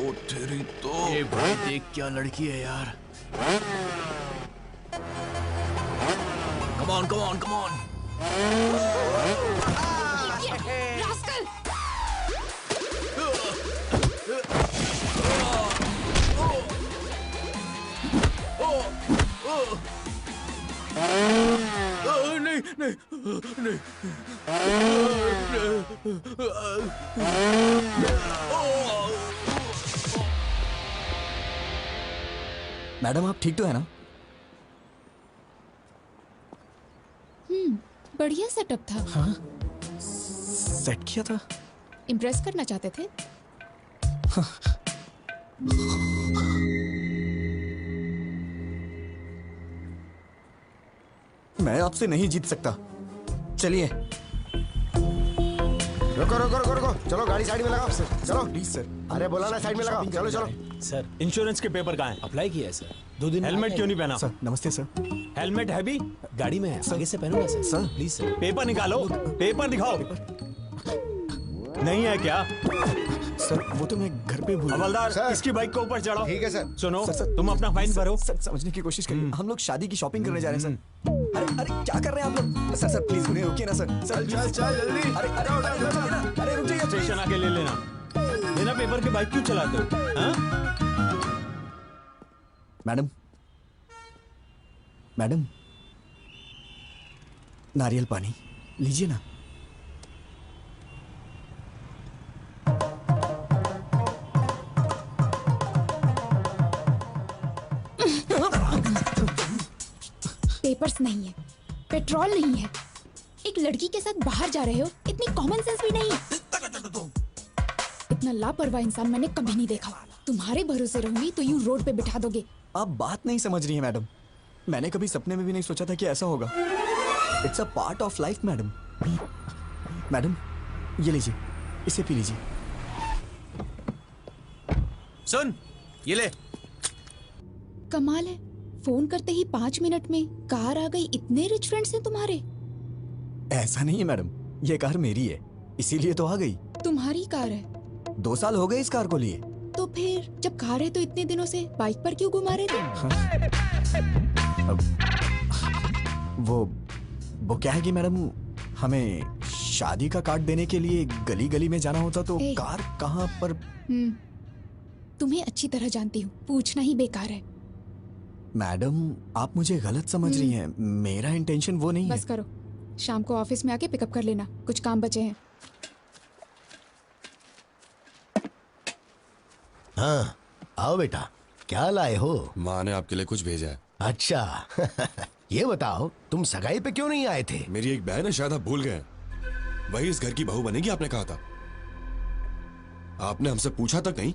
ओ तेरी तो। ए भाई देख क्या लड़की है यार। Come on come on come on. नहीं नहीं नहीं। मैडम आप ठीक तो है ना? बढ़िया सेटअप था। हाँ सेट किया था। इम्प्रेस करना चाहते थे। मैं आपसे नहीं जीत सकता। चलिए। रुको रुको रुको रुको, चलो गाड़ी साइड में लगाओ। चलो प्लीज सर। अरे बोला ना साइड में लगाओ। चलो चलो। सर इंश्योरेंस के पेपर कहाँ हैं? अप्लाई किया है सर। 2 दिन हेलमेट क्यों नहीं पहना? सर नमस्ते सर। हेलमेट है भी? गाड़ी में है, आगे से पहनूंगा sir. Sir please sir. Paper निकालो, पेपर दिखाओ। नहीं है क्या? सर वो तो मैं घर पे भूल। हवलदार सर। इसकी बाइक को ऊपर चढ़ाओ। ठीक है सर। सुनो सर, तुम अपना फाइन भरो। सर समझने की कोशिश करिए। हम लोग शादी की शॉपिंग करने जा रहे हैं सर। अरे अरे क्या कर रहे हैं आप लोग? सर सर प्लीज उन्हें रोकिए ना सर। सर चल चल जल्दी। अरे अरे अरे रुक जाइए ना। अरे रुक जाइए। स्टेशन आके ले लेना। बिना पेपर के बाइक क्यों चलाते हो? हाँ? मैडम मैडम नारियल पानी लीजिए ना। पेपर्स नहीं है, पेट्रोल नहीं है, एक लड़की के साथ बाहर जा रहे हो, इतनी कॉमन सेंस भी नहीं है। इतना लापरवाह इंसान मैंने कभी नहीं देखा। तुम्हारे भरोसे रहूंगी तो यूं रोड पे बिठा दोगे। आप बात नहीं समझ रही हैं मैडम। मैंने कभी सपने में भी नहीं सोचा था कि ऐसा होगा। It's a part of life madam. Madam ये लीजिए, इसे पी लीजिए। सुन ये ले। कमाल है, फोन करते ही 5 मिनट में कार आ गई। इतने रिच फ्रेंड्स हैं तुम्हारे। ऐसा नहीं है मैडम, ये कार मेरी है इसीलिए तो आ गई। तुम्हारी कार है 2 साल हो गए इस कार को लिए। तो फिर जब कार है तो इतने दिनों से बाइक पर क्यों घुमा रहे थे? वो क्या है कि मैडम हमें शादी का कार्ड देने के लिए गली गली में जाना होता तो कार कहाँ पर। तुम्हें अच्छी तरह जानती हूँ, पूछना ही बेकार है। मैडम आप मुझे गलत समझ रही हैं। मेरा इंटेंशन वो नहीं बस करो, शाम को ऑफिस में आके पिकअप कर लेना, कुछ काम बचे हैं। हाँ आओ बेटा, क्या लाए हो? माँ ने आपके लिए कुछ भेजा है। अच्छा ये बताओ तुम सगाई पे क्यों नहीं आए थे? मेरी एक बहन है, शायद आप भूल गए। वही इस घर की बहू बनेगी, आपने कहा था। आपने हमसे पूछा तक नहीं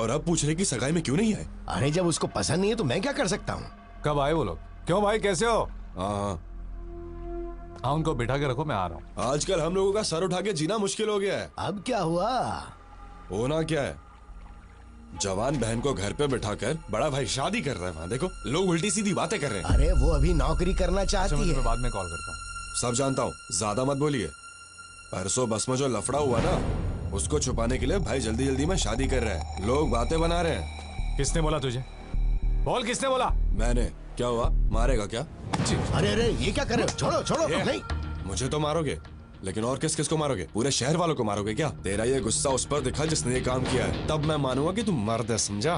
और अब पूछ रहे कि सगाई में क्यों नहीं आए। अरे जब उसको पसंद नहीं है तो मैं क्या कर सकता हूँ? कब आए वो लोग? क्यों भाई कैसे हो? हाँ उनको बिठा के रखो, मैं आ रहा हूँ। आजकल हम लोगों का सर उठा के जीना मुश्किल हो गया है। अब क्या हुआ? होना क्या है, जवान बहन को घर पे बिठाकर बड़ा भाई शादी कर रहा है। वहां देखो लोग उल्टी सीधी बातें कर रहे हैं। अरे वो अभी नौकरी करना चाहती है। मैं बाद में कॉल करता हूँ। सब जानता हूँ, ज्यादा मत बोलिए। परसों बस में जो लफड़ा हुआ ना, उसको छुपाने के लिए भाई जल्दी जल्दी में शादी कर रहे हैं। लोग बातें बना रहे हैं। किसने बोला तुझे? बोल किसने बोला? मैंने। क्या हुआ, मारेगा क्या? अरे अरे ये क्या कर रहे हो? छोड़ो छोड़ो। नहीं मुझे तो मारोगे, लेकिन और किस किस को मारोगे? पूरे शहर वालों को मारोगे क्या? तेरा ये गुस्सा उस पर दिखा जिसने ये काम किया है, तब मैं मानूंगा कि तुम मर्द है, समझा?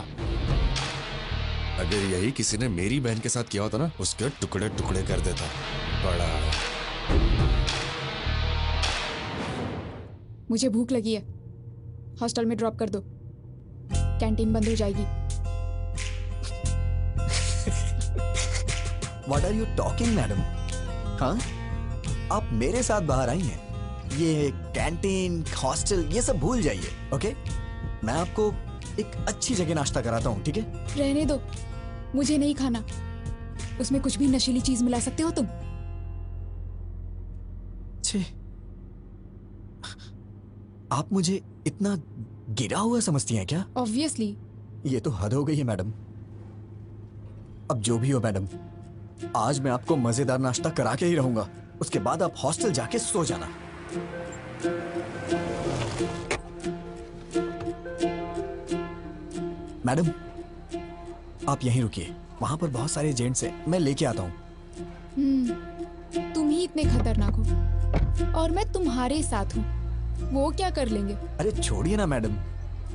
अगर यही किसी ने मेरी बहन के साथ किया होता ना, उसके टुकड़े टुकड़े कर देता। बड़ा मुझे भूख लगी है, हॉस्टल में ड्रॉप कर दो, कैंटीन बंद हो जाएगी। What are you talking, madam? हाँ आप मेरे साथ बाहर आई हैं। ये कैंटीन हॉस्टल ये सब भूल जाइए, ओके? मैं आपको एक अच्छी जगह नाश्ता कराता हूँ, ठीक है? रहने दो, मुझे नहीं खाना। उसमें कुछ भी नशीली चीज मिला सकते हो तुम। छे, आप मुझे इतना गिरा हुआ समझती हैं क्या? ऑब्वियसली। ये तो हद हो गई है मैडम। अब जो भी हो मैडम, आज मैं आपको मजेदार नाश्ता करा के ही रहूंगा। उसके बाद आप हॉस्टल जाके सो जाना। मैडम आप यहीं रुकिए, वहां पर बहुत सारे एजेंट्स हैं, मैं लेके आता हूँ। तुम ही इतने खतरनाक हो और मैं तुम्हारे साथ हूँ, वो क्या कर लेंगे? अरे छोड़िए ना मैडम,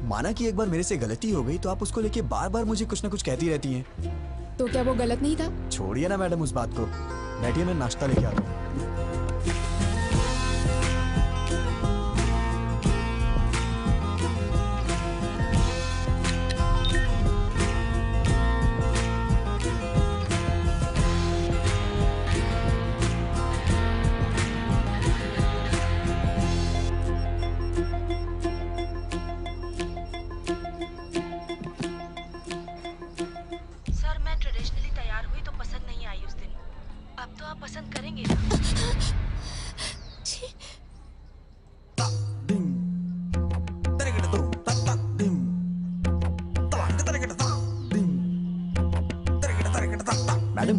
माना कि एक बार मेरे से गलती हो गई तो आप उसको लेके बार बार मुझे कुछ ना कुछ कहती रहती हैं। तो क्या वो गलत नहीं था? छोड़िए ना मैडम उस बात को, बैठिए मैं नाश्ता लेके आता हूँ। सर मैं ट्रेडिशनली तैयार हुई तो पसंद नहीं आई उस दिन। अब तो आप पसंद करेंगे ना? मैडम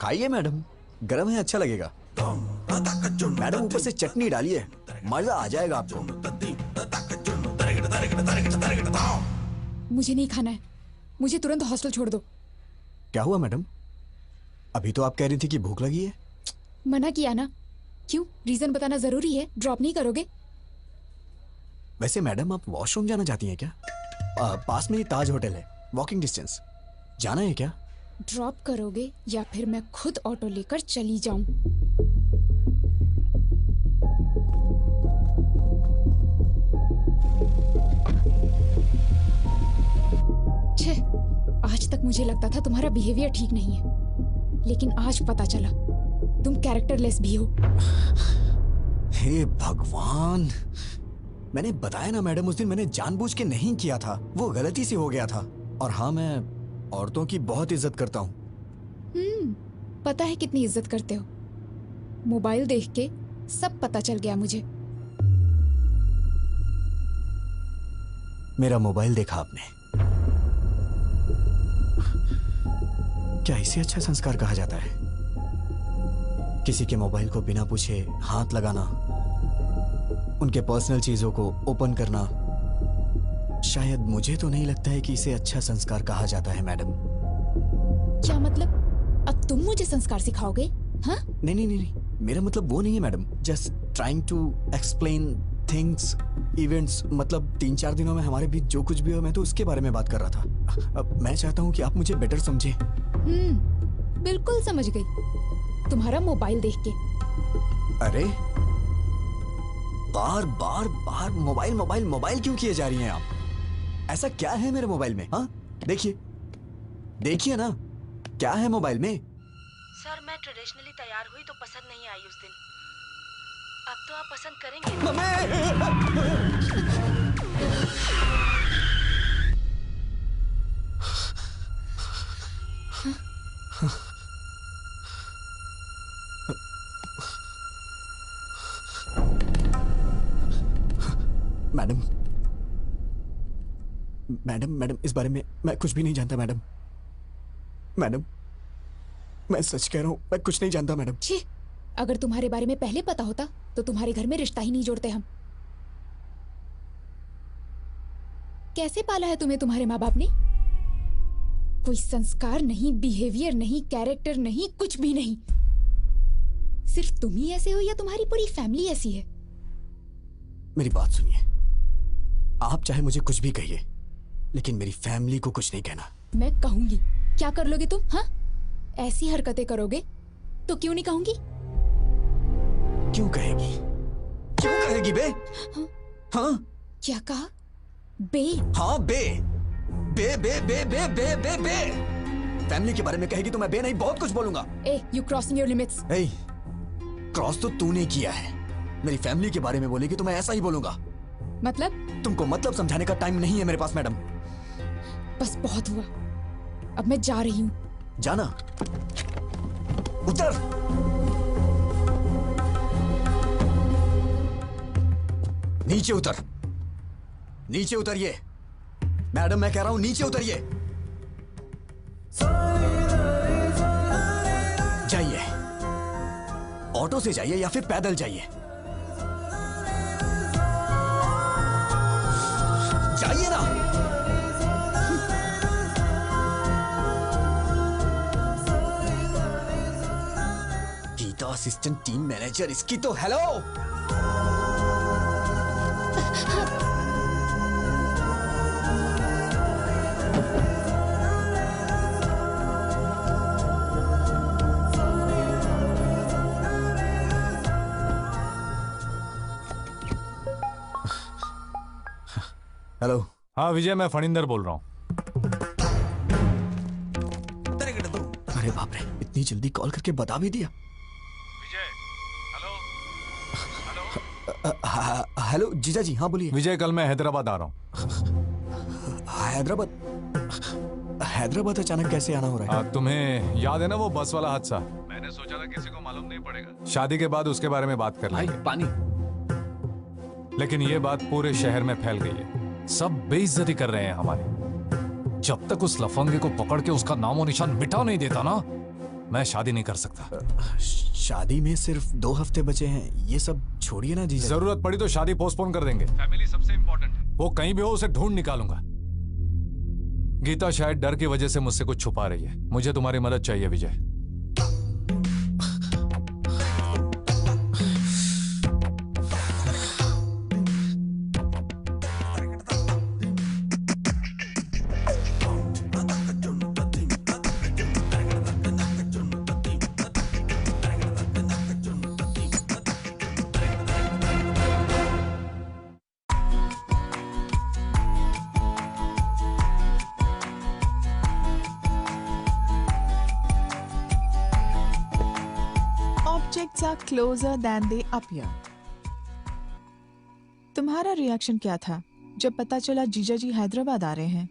खाइए मैडम, गरम है, अच्छा लगेगा। मैडम ऊपर से चटनी डालिए, मजा आ जाएगा आपको। मुझे नहीं खाना है, मुझे तुरंत हॉस्टल छोड़ दो। क्या हुआ मैडम? अभी तो आप कह रही थी कि भूख लगी है। मना किया ना। क्यों, रीजन बताना जरूरी है? ड्रॉप नहीं करोगे? वैसे मैडम आप वॉशरूम जाना चाहती हैं क्या? पास में ही ताज होटल है, वॉकिंग डिस्टेंस, जाना है क्या? ड्रॉप करोगे या फिर मैं खुद ऑटो लेकर चली जाऊं? छे, आज तक मुझे लगता था तुम्हारा बिहेवियर ठीक नहीं है, लेकिन आज पता चला तुम कैरेक्टरलेस भी हो। हे भगवान, मैंने बताया ना मैडम, उस दिन मैंने जानबूझ के नहीं किया था, वो गलती से हो गया था। और हाँ, मैं औरतों की बहुत इज्जत करता हूँ। पता है कितनी इज्जत करते हो। मोबाइल देख के सब पता चल गया मुझे। मेरा मोबाइल देखा आपने? क्या इसे अच्छा संस्कार कहा जाता है? किसी के मोबाइल को बिना पूछे हाथ लगाना, उनके पर्सनल चीजों को ओपन करना, शायद मुझे तो नहीं लगता है कि इसे अच्छा संस्कार कहा जाता है मैडम। क्या मतलब? अब तुम मुझे संस्कार सिखाओगे? हाँ? नहीं नहीं नहीं, मेरा मतलब वो नहीं है madam. Just trying to explain things, events. मतलब 3-4 दिनों में हमारे बीच जो कुछ भी हो, मैं तो उसके बारे में बात कर रहा था। अब मैं चाहता हूँ कि आप मुझे बेटर समझे। बिल्कुल समझ गई, तुम्हारा मोबाइल देख के। अरे बार बार बार मोबाइल मोबाइल मोबाइल क्यों किए जा रही हैं आप? ऐसा क्या है मेरे मोबाइल में? हाँ देखिए, देखिए ना, क्या है मोबाइल में? सर मैं ट्रेडिशनली तैयार हुई तो पसंद नहीं आई उस दिन। अब तो आप पसंद करेंगे। मैडम मैडम मैडम, इस बारे में मैं कुछ भी नहीं जानता मैडम। मैडम मैं सच कह रहा हूँ, मैं कुछ नहीं जानता मैडम। छी, अगर तुम्हारे बारे में पहले पता होता तो तुम्हारे घर में रिश्ता ही नहीं जोड़ते हम। कैसे पाला है तुम्हें तुम्हारे माँ बाप ने? कोई संस्कार नहीं, बिहेवियर नहीं, कैरेक्टर नहीं, कुछ भी नहीं। सिर्फ तुम ही ऐसे हो या तुम्हारी पूरी फैमिली ऐसी है? मेरी बात सुनिए, आप चाहे मुझे कुछ भी कहिए, लेकिन मेरी फैमिली को कुछ नहीं कहना। मैं कहूंगी। क्या कर लोगे तुम? हाँ, ऐसी हरकतें करोगे तो क्यों नहीं कहूंगी? क्यों कहेगी? क्यों कहेगी बे? हाँ? क्या कहा? बे? हाँ बे बे बे बे बे बे बे बे। फैमिली के बारे में कहेगी तो मैं बे नहीं बहुत कुछ बोलूंगा। ए, यू क्रॉसिंग योर लिमिट्स। ए, क्रॉस तो तूने किया है। मेरी फैमिली के बारे में बोलेगी तो मैं ऐसा ही बोलूंगा। मतलब? तुमको मतलब समझाने का टाइम नहीं है मेरे पास मैडम। बस बहुत हुआ, अब मैं जा रही हूँ। जाना? उतर। नीचे उतर, नीचे उतरिए मैडम, मैं कह रहा हूं नीचे उतरिए। जाइए, ऑटो से जाइए या फिर पैदल जाइए। जाइए ना। गीता असिस्टेंट टीम मैनेजर, इसकी तो हेलो। हेलो। हाँ विजय, मैं फणिंदर बोल रहा हूँ। अरे बाप रे, इतनी जल्दी कॉल करके बता भी दिया। विजय, हेलो जीजा जी, हाँ बोलिए। विजय, कल मैं हैदराबाद आ रहा हूँ। हैदराबाद अचानक कैसे आना हो रहा है? तुम्हें याद है ना वो बस वाला हादसा? मैंने सोचा था किसी को मालूम नहीं पड़ेगा, शादी के बाद उसके बारे में बात कर लेंगे। पानी। लेकिन ये बात पूरे शहर में फैल गई है, सब बेइज्जती कर रहे हैं हमारी। जब तक उस लफंगे को पकड़ के उसका नामो निशान मिटा नहीं देता ना, मैं शादी नहीं कर सकता। शादी में सिर्फ 2 हफ्ते बचे हैं, ये सब छोड़िए ना जीजा। जरूरत पड़ी तो शादी पोस्टपोन कर देंगे। फैमिली सबसे इंपॉर्टेंट है। वो कहीं भी हो, उसे ढूंढ निकालूंगा। गीता शायद डर की वजह से मुझसे कुछ छुपा रही है। मुझे तुम्हारी मदद चाहिए विजय। Objects are closer than they appear. तुम्हारा रिएक्शन क्या था जब पता चला जीजा जी हैदराबाद आ रहे हैं?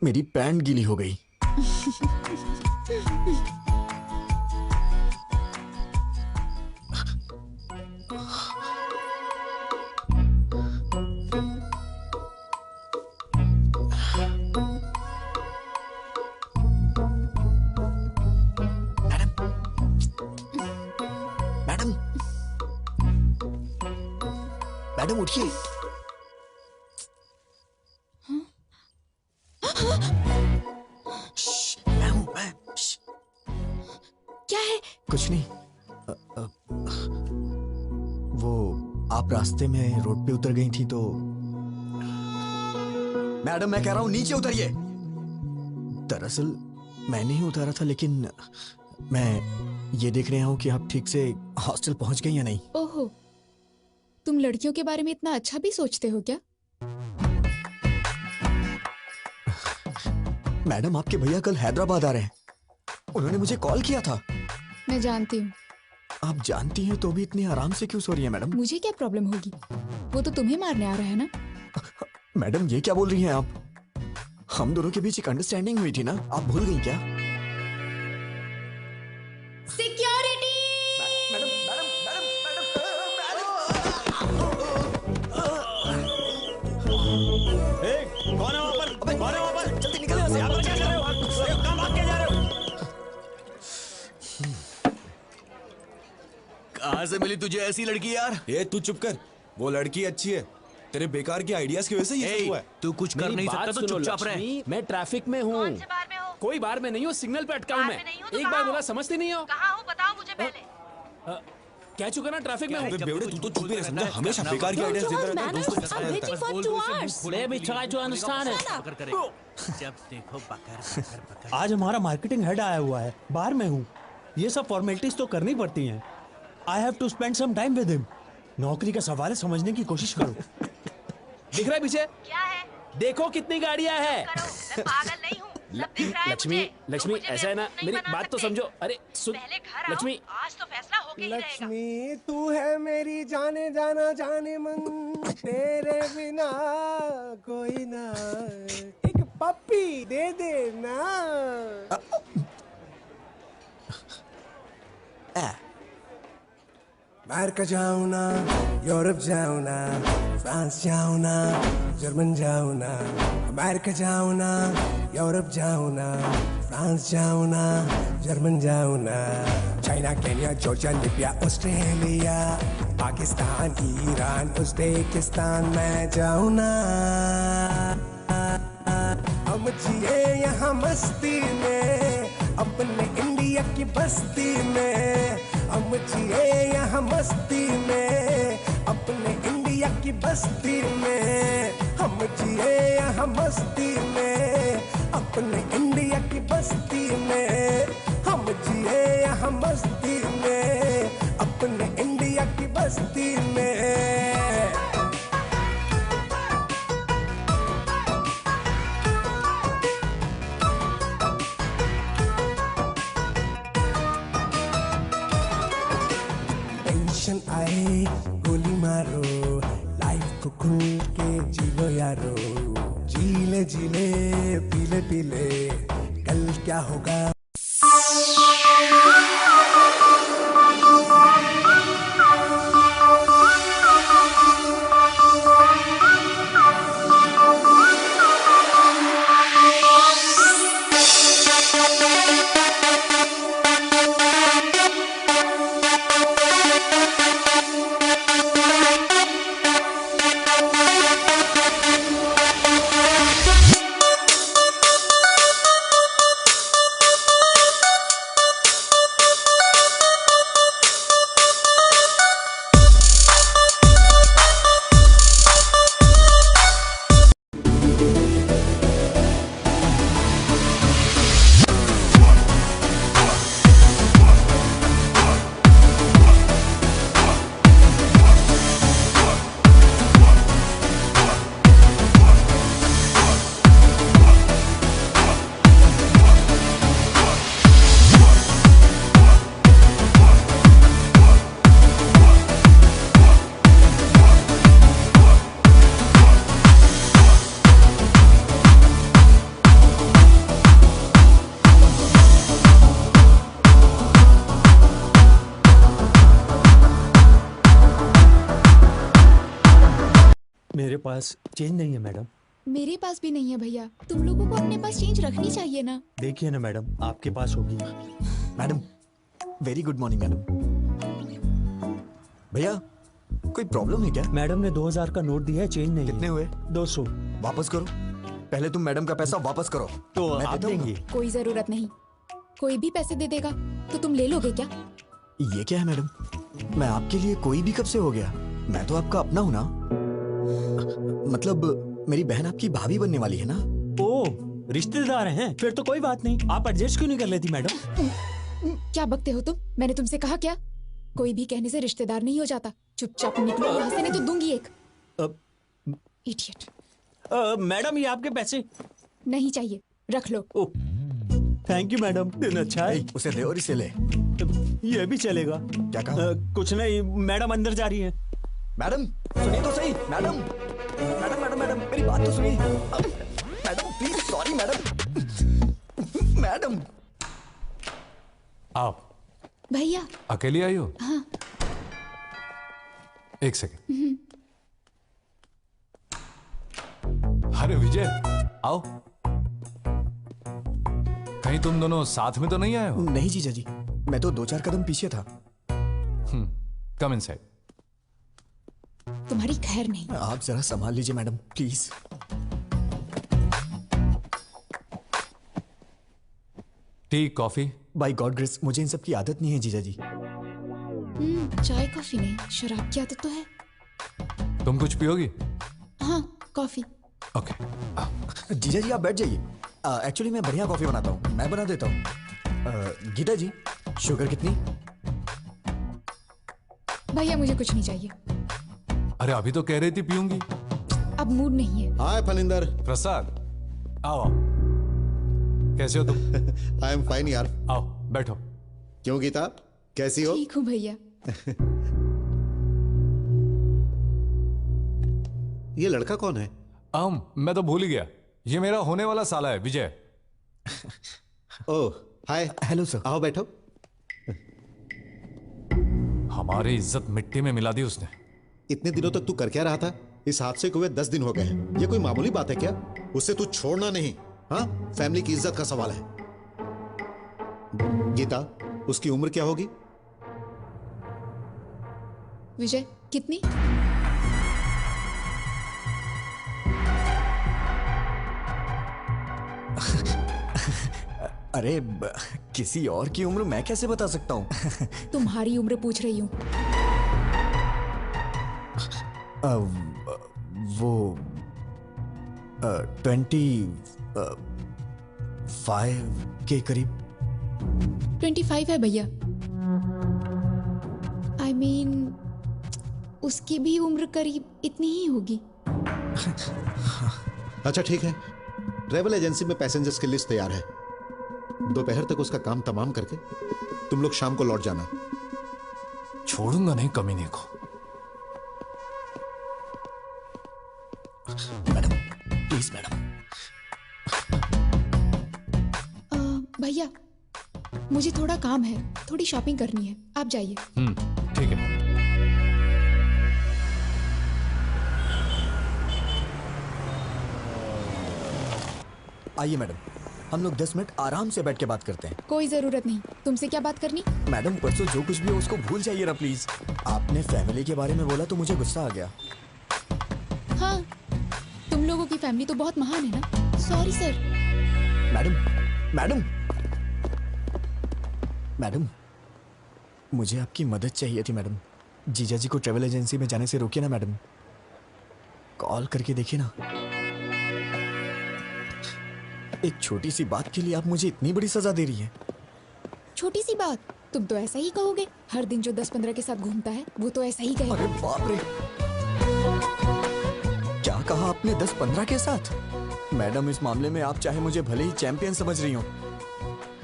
मेरी पैंट गीली हो गई। मैडम उठिए। मैं हूं, मैं। क्या है? कुछ नहीं। वो आप रास्ते में रोड पे उतर गई थी तो। मैडम मैं कह रहा हूं नीचे उतरिए। दरअसल मैं नहीं उतारा था, लेकिन मैं ये देख रहा हूं कि आप ठीक से हॉस्टल पहुंच गई या नहीं। ओहो, तुम लड़कियों के बारे में इतना अच्छा भी सोचते हो क्या? मैडम आपके भैया कल हैदराबाद आ रहे हैं, उन्होंने मुझे कॉल किया था। मैं जानती हूँ। आप जानती हैं तो भी इतने आराम से क्यों सो रही हैं मैडम? मुझे क्या प्रॉब्लम होगी, वो तो तुम्हें मारने आ रहा है ना। मैडम ये क्या बोल रही हैं आप? हम दोनों के बीच एक अंडरस्टैंडिंग हुई थी ना, आप भूल गई क्या? सिक्योरिटी! कौन है वहाँ पर? कौन है वहाँ पर? जल्दी निकलो यहाँ से। आप क्या कर रहे हो? कहाँ भाग के जा रहे हो? कहाँ से मिली तुझे ऐसी लड़की यार? ये तू चुप कर, वो लड़की अच्छी है, तेरे बेकार के आइडियाज की वजह से ये सब हुआ है। तू कुछ कर नहीं सकता तो चुपचाप रह। मैं ट्रैफिक में हूँ। कोई बार में नहीं हूँ, सिग्नल पे अटका हूँ मैं। एक बार बोला समझते नहीं हो। कहाँ हो बताओ मुझे पहले। कह चुका ना ट्रैफिक में हूँ। बेवड़े तू तो चुप ही रह सकता है, हमेशा बेकार के आइडियाज देता रहता है दोस्तों के साथ। Baby, try to understand it. जब देखो बकर। आज हमारा मार्केटिंग हेड आया हुआ है, बाहर में हूँ। ये सब फॉर्मेलिटीज तो करनी पड़ती हैं। I have to spend some time with him. नौकरी का सवाल है, समझने की कोशिश करो। दिख रहा है पीछे? क्या है? देखो कितनी गाड़ियाँ हैं। मैं पागल नहीं हूँ। सब दिख रहा है लक्ष्मी, मुझे। लक्ष्मी मुझे ऐसा है ना, बेवकूफ मेरी नहीं बना बात तो सकते। समझो। अरे सुन पहले घर आओ, लक्ष्मी। आज तो फैसला होके ही रहेगा। लक्ष्मी तू है मेरी जाने जाना जाने मन, तेरे बिना कोई ना, एक पप्पी दे दे ना। अमेरिका जाऊँ ना, यूरोप जाऊँ ना, फ्रांस जाऊँ ना, जर्मन जाऊँ ना, अमेरिका जाऊँ ना, यूरोप जाऊँ ना, फ्रांस जाऊँ ना, जर्मन जाऊँ ना, China, Kenya, Georgia, Libya, Australia, Pakistan, Iran, Uzbekistan मैं जाऊँ ना। हम जिए यहाँ मस्ती में, अपने इंडिया की बस्ती में, हम जिए यहाँ मस्ती में, अपने इंडिया की बस्ती में, हम जिए यहाँ मस्ती में, अपने इंडिया की बस्ती में, हम जिए यहाँ मस्ती में, अपने इंडिया की बस्ती में। टेंशन आए गोली मारो, लाइफ को खुल के जी लो यारो, जीले जीले पीले पीले, कल क्या होगा। मेरे पास चेंज नहीं है मैडम। मेरे पास भी नहीं है भैया। तुम लोगों को अपने पास चेंज रखनी चाहिए ना। देखिए ना मैडम, आपके पास होगी। Madam, very good morning madam. भैया, कोई प्रॉब्लम है क्या? मैडम ने 2000 का नोट दिया है, चेंज नहीं। कितने हुए? 200। वापस करो। पहले तुम मैडम का पैसा वापस करो। तो मैं आप देता हूँ। देंगे? कोई जरूरत नहीं। कोई भी पैसे दे देगा तो तुम ले लोगे क्या? ये क्या है मैडम? मैं आपके लिए कोई भी कब से हो गया? मैं तो आपका अपना हूं ना। मतलब मेरी बहन आपकी भाभी बनने वाली है ना। ओ, रिश्तेदार हैं? फिर तो कोई बात नहीं। आप एडजस्ट क्यों नहीं कर लेती मैडम? क्या बकते हो तुम? मैंने तुमसे कहा क्या? कोई भी कहने से रिश्तेदार नहीं हो जाता। चुपचाप निकलो यहाँ से, नहीं तो दूंगी एक। इडियट। मैडम, ये आपके पैसे। नहीं चाहिए, रख लो। थैंक यू मैडम, दिन अच्छा है। उसे दे और इसे ले। ये भी चलेगा। क्या कहा? कुछ नहीं, मैडम अंदर जा रही है। मैडम सुनिए तो सही। मैडम मैडम मैडम मैडम मेरी बात तो सुनिए। Madam please, sorry madam. Madam आप भैया अकेली आई हो? हाँ। एक सेकंड। अरे विजय, आओ। कहीं तुम दोनों साथ में तो नहीं आए हो? नहीं जीजा जी, मैं तो 2-4 कदम पीछे था। Come inside. तुम्हारी खैर नहीं। आप जरा संभाल लीजिए madam, please. Tea coffee? By God grace, मुझे इन सब की आदत नहीं है जीजा जी। चाय कॉफी नहीं, शराब की आदत तो है। तुम कुछ पियोगी? हाँ, कॉफी। ओके। जीजा जी आप बैठ जाइए। एक्चुअली मैं बढ़िया कॉफी बनाता हूँ, मैं बना देता हूँ। गीता जी, शुगर कितनी? भैया मुझे कुछ नहीं चाहिए। अरे अभी तो कह रही थी पीऊंगी। अब मूड नहीं है। हाय फलिंदर। प्रसाद, आओ आओ। कैसे हो तुम? आई एम फाइन यार। आओ बैठो। क्यों गीता, कैसी हो? ठीक हूँ भैया। ये लड़का कौन है? मैं तो भूल ही गया। ये मेरा होने वाला साला है, विजय। ओह हाय। Hello sir. आओ बैठो। हमारी इज्जत मिट्टी में मिला दी उसने। इतने दिनों तक तू कर क्या रहा था? इस हादसे को हुए 10 दिन हो गए हैं। ये कोई मामूली बात है क्या? उससे तू छोड़ना नहीं। हाँ, फैमिली की इज्जत का सवाल है। गीता, उसकी उम्र क्या होगी? विजय, कितनी? अरे किसी और की उम्र मैं कैसे बता सकता हूँ? तुम्हारी उम्र पूछ रही हूँ। वो 25 के करीब। 25 है भैया। I mean, उसकी भी उम्र करीब इतनी ही होगी। अच्छा ठीक है, ट्रेवल एजेंसी में पैसेंजर्स की लिस्ट तैयार है। दोपहर तक उसका काम तमाम करके तुम लोग शाम को लौट जाना। छोड़ूंगा नहीं कमीने को। Madam please madam. भैया मुझे थोड़ा काम है, थोड़ी शॉपिंग करनी है, आप जाइए। ठीक है। आइए मैडम, हम लोग 10 मिनट आराम से बैठ के बात करते हैं। कोई जरूरत नहीं, तुमसे क्या बात करनी? मैडम परसों जो कुछ भी हो उसको भूल जाइए ना प्लीज। आपने फैमिली के बारे में बोला तो मुझे गुस्सा आ गया। हाँ, तुम लोगों की फैमिली तो बहुत महान है ना। Sorry sir. मैडम मुझे आपकी मदद चाहिए थी मैडम। जीजा जी को ट्रेवल एजेंसी में जाने से रोकिए ना मैडम। कॉल करके देखिए ना। एक छोटी सी बात के लिए आप मुझे इतनी बड़ी सजा दे रही है। छोटी सी बात? तुम तो ऐसा ही कहोगे। हर दिन जो 10-15 के साथ घूमता है वो तो ऐसा ही कहेगा। अरे बाप रे, क्या कहा आपने? 10-15 के साथ? मैडम इस मामले में आप चाहे मुझे भले ही चैंपियन समझ रही हो,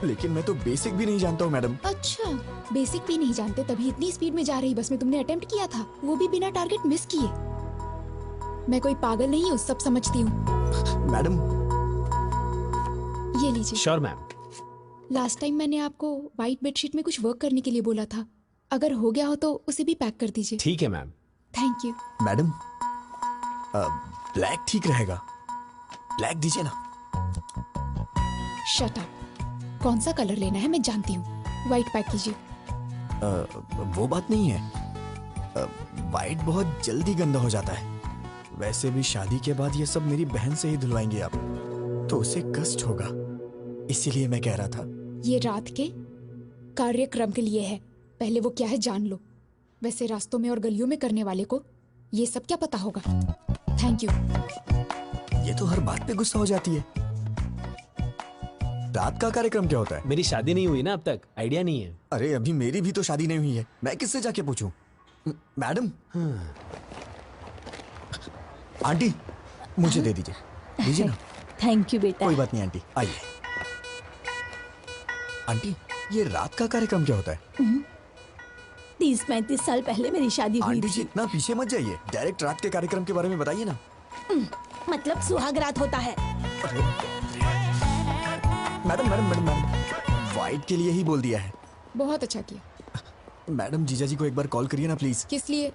लेकिन मैं तो बेसिक भी नहीं जानता हूँ मैडम। अच्छा, बेसिक भी नहीं जानते तभी इतनी स्पीड में जा रही बस में तुमने अटेम्प्ट किया था, वो भी बिना टारगेट मिस किए। मैं कोई पागल नहीं हूँ, सब समझती हूँ। मैडम ये लीजिए। Sure ma'am. लास्ट टाइम मैंने आपको व्हाइट बेडशीट में कुछ वर्क करने के लिए बोला था, अगर हो गया हो तो उसे भी पैक कर दीजिए। ठीक है ma'am. Thank you. Madam black ठीक रहेगा, ब्लैक दीजिए ना। Shut up. कौन सा कलर लेना है मैं जानती हूँ, व्हाइट पैक कीजिए। वो बात नहीं है, व्हाइट बहुत जल्दी गंदा हो जाता है। वैसे भी शादी के बाद ये सब मेरी बहन से ही धुलवाएंगे आप, तो उसे कष्ट होगा, इसीलिए मैं कह रहा था। ये रात के कार्यक्रम के लिए है, पहले वो क्या है जान लो। वैसे रास्तों में और गलियों में करने वाले को ये सब क्या पता होगा। Thank you. ये तो हर बात पे गुस्सा हो जाती है। रात का कार्यक्रम क्या होता है? मेरी शादी नहीं हुई ना अब तक, आइडिया नहीं है। अरे अभी मेरी भी तो शादी नहीं हुई है, मैं किससे जाके पूछूं? मैडम आंटी मुझे दे दीजिए ना। थैंक यू बेटा। कोई बात नहीं आंटी, आइए। आंटी ये रात का कार्यक्रम क्या होता है? 30-35 साल पहले मेरी शादी हुई आंटी जी थी। इतना पीछे मत जाइए, डायरेक्ट रात के कार्यक्रम के बारे में बताइए ना। मतलब सुहाग रात होता है। मैडम व्हाइट के लिए ही बोल दिया है। बहुत अच्छा किया। मैडम जीजा जी को एक बार कॉल करिए ना प्लीज। किस लिए?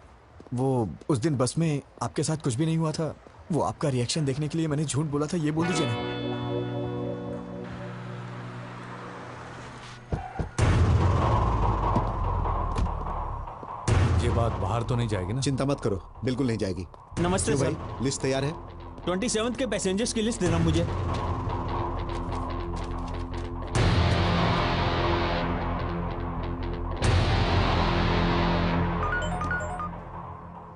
वो उस दिन बस में आपके साथ कुछ भी नहीं हुआ था, वो आपका रिएक्शन देखने के लिए मैंने झूठ बोला था, ये बोल दीजिए ना। ये बात बाहर तो नहीं जाएगी ना? चिंता मत करो, बिल्कुल नहीं जाएगी। नमस्ते भाई, सर। लिस्ट तैयार है? 27 के पैसेंजर्स की लिस्ट देना मुझे।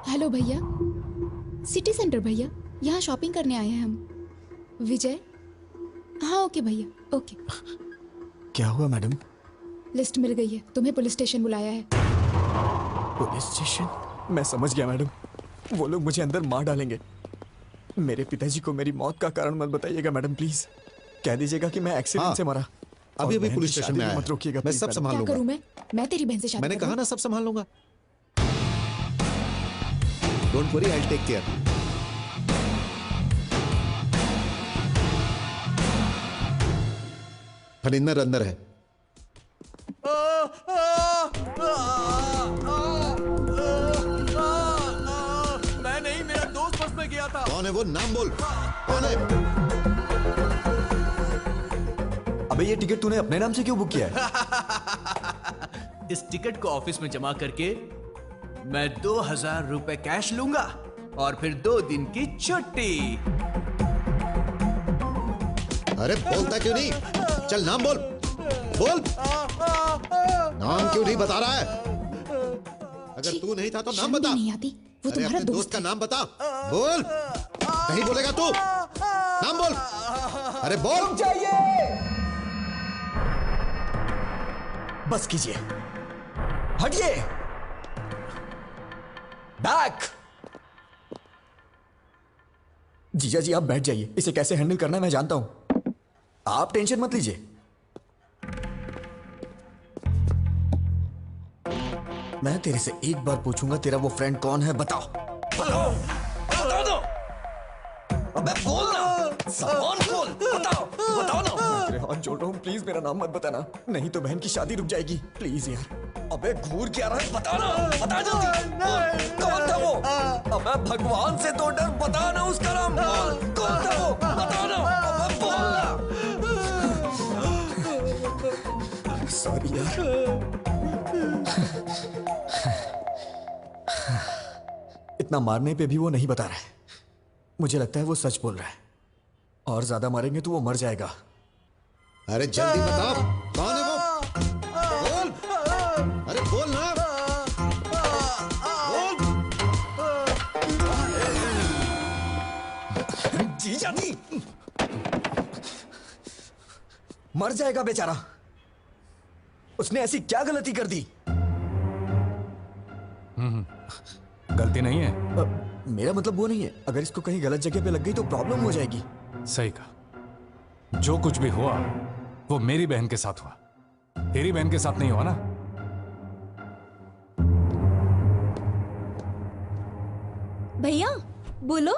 हेलो भैया, सिटी सेंटर भैया, यहाँ शॉपिंग करने आए हैं हम। विजय? हाँ ओके भैया, ओके। क्या हुआ मैडम? लिस्ट मिल गई है, तुम्हें पुलिस स्टेशन बुलाया है। Police station? मैं समझ गया मैडम, वो लोग मुझे अंदर मार डालेंगे। मेरे पिताजी को मेरी मौत का कारण मत बताइएगा मैडम प्लीज। कह दीजिएगा कि मैं एक्सीडेंट से मरा। अभी पुलिस स्टेशन में आया मत रोकिएगा, मैं सब संभाल लूंगा। क्या करूं मैं तेरी बहन से शादी मैंने करूं? कहा ना सब संभाल लूंगा। Don't worry, I will take care. Phaninder अंदर है। मैं नहीं, मेरा दोस्त बस में गया था। कौन है वो? नाम बोल, कौन है? अबे ये टिकट तूने अपने नाम से क्यों बुक किया है? इस टिकट को ऑफिस में जमा करके मैं 2000 रुपए कैश लूंगा और फिर 2 दिन की छुट्टी। अरे बोलता क्यों नहीं? चल नाम बोल। बोल, नाम क्यों नहीं बता रहा है? अगर तू नहीं था तो नाम बता। नहीं आती, वो अरे तुम्हारा अपने दोस्त का नाम बता। बोल, नहीं बोलेगा तू? नाम बोल। अरे बोल। बस कीजिए, हटिए, बैक। जीजा जी आप बैठ जाइए, इसे कैसे हैंडल करना है मैं जानता हूं, आप टेंशन मत लीजिए। मैं तेरे से एक बार पूछूंगा, तेरा वो फ्रेंड कौन है? बताओ बताओ बताओ दो। अबे बोल ना, सामान खोल, बताओ बताओ ना। मैं तेरे हाथ जोड़ रहा हूँ, प्लीज मेरा नाम मत बताना, नहीं तो बहन की शादी रुक जाएगी, प्लीज यार। अबे घूर क्या रहा है, बता ना, बता जल्दी। कौन था वो? अबे भगवान से तो डर, बता ना उसका नाम। कौन था वो, बता ना। अबे बोल ना। सॉरी यार। इतना मारने पे भी वो नहीं बता रहा है, मुझे लगता है वो सच बोल रहा है, और ज्यादा मारेंगे तो वो मर जाएगा। अरे जल्दी बता, कौन है वो? बोल, अरे बोल ना। बोल। जीजा जी, मर जाएगा बेचारा, उसने ऐसी क्या गलती कर दी? गलती नहीं है। मेरा मतलब वो नहीं है, अगर इसको कहीं गलत जगह पे लग गई तो प्रॉब्लम हो जाएगी। सही कहा, जो कुछ भी हुआ वो मेरी बहन के साथ हुआ, तेरी बहन के साथ नहीं हुआ ना। भैया बोलो।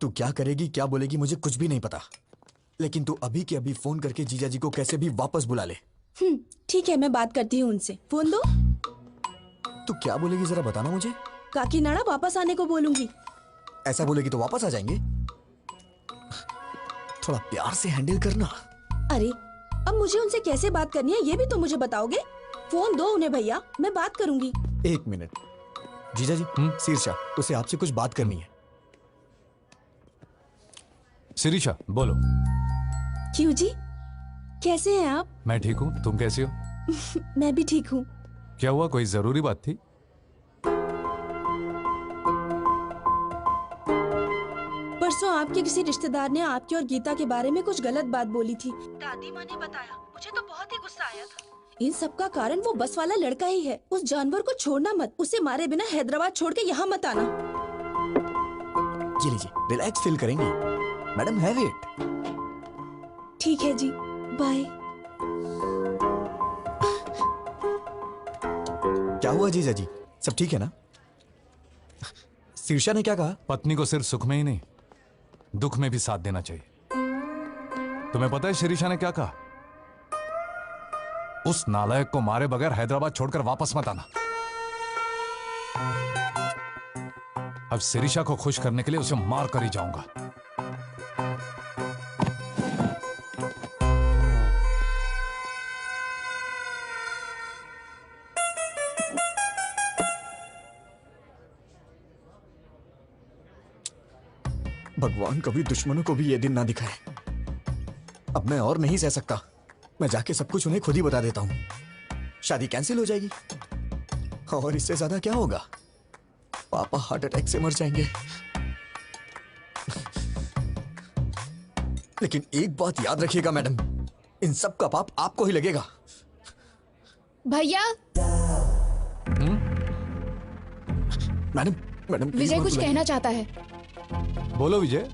तू क्या करेगी, क्या बोलेगी, मुझे कुछ भी नहीं पता, लेकिन तू अभी के अभी फोन करके जीजा जी को कैसे भी वापस बुला ले। ठीक है, मैं बात करती हूँ उनसे। फोन दो। तू क्या बोलेगी जरा बताना मुझे। काकीनाडा वापस आने को बोलूंगी। ऐसा बोलेगी तो वापस आ जाएंगे, थोड़ा प्यार से हैंडल करना। अरे अब मुझे उनसे कैसे बात करनी है ये भी तो मुझे बताओगे। फोन दो उन्हें भैया, मैं बात करूंगी। एक मिनट जीजा जी, शीर्षा उसे आपसे कुछ बात करनी है। शिरीषा बोलो। क्यों जी, कैसे हैं आप? मैं ठीक हूँ, तुम कैसी हो? मैं भी ठीक हूँ। क्या हुआ, कोई जरूरी बात थी? परसों आपके किसी रिश्तेदार ने आपकी और गीता के बारे में कुछ गलत बात बोली थी। दादी माँ ने बताया, मुझे तो बहुत ही गुस्सा आया था। इन सब का कारण वो बस वाला लड़का ही है। उस जानवर को छोड़ना मत, उसे मारे बिना हैदराबाद छोड़ के यहाँ मत आना। ये लीजिए, रिलैक्स फील करेंगे मैडम, हैव इट। ठीक है जी, बाय। क्या हुआ जीजा जी, सब ठीक है ना? शीर्षा ने क्या कहा? पत्नी को सिर्फ सुख में ही नहीं दुख में भी साथ देना चाहिए। तुम्हें पता है शिरीषा ने क्या कहा? उस नालायक को मारे बगैर हैदराबाद छोड़कर वापस मत आना। अब शिरीषा को खुश करने के लिए उसे मार कर ही जाऊंगा। भगवान कभी दुश्मनों को भी ये दिन ना दिखाए। अब मैं और नहीं सह सकता, मैं जाके सब कुछ उन्हें खुद ही बता देता हूं। शादी कैंसिल हो जाएगी, और इससे ज्यादा क्या होगा? पापा हार्ट अटैक से मर जाएंगे। लेकिन एक बात याद रखिएगा मैडम, इन सब का पाप आपको ही लगेगा। भैया। मैडम मैडम विजय कुछ कहना चाहता है। बोलो विजय।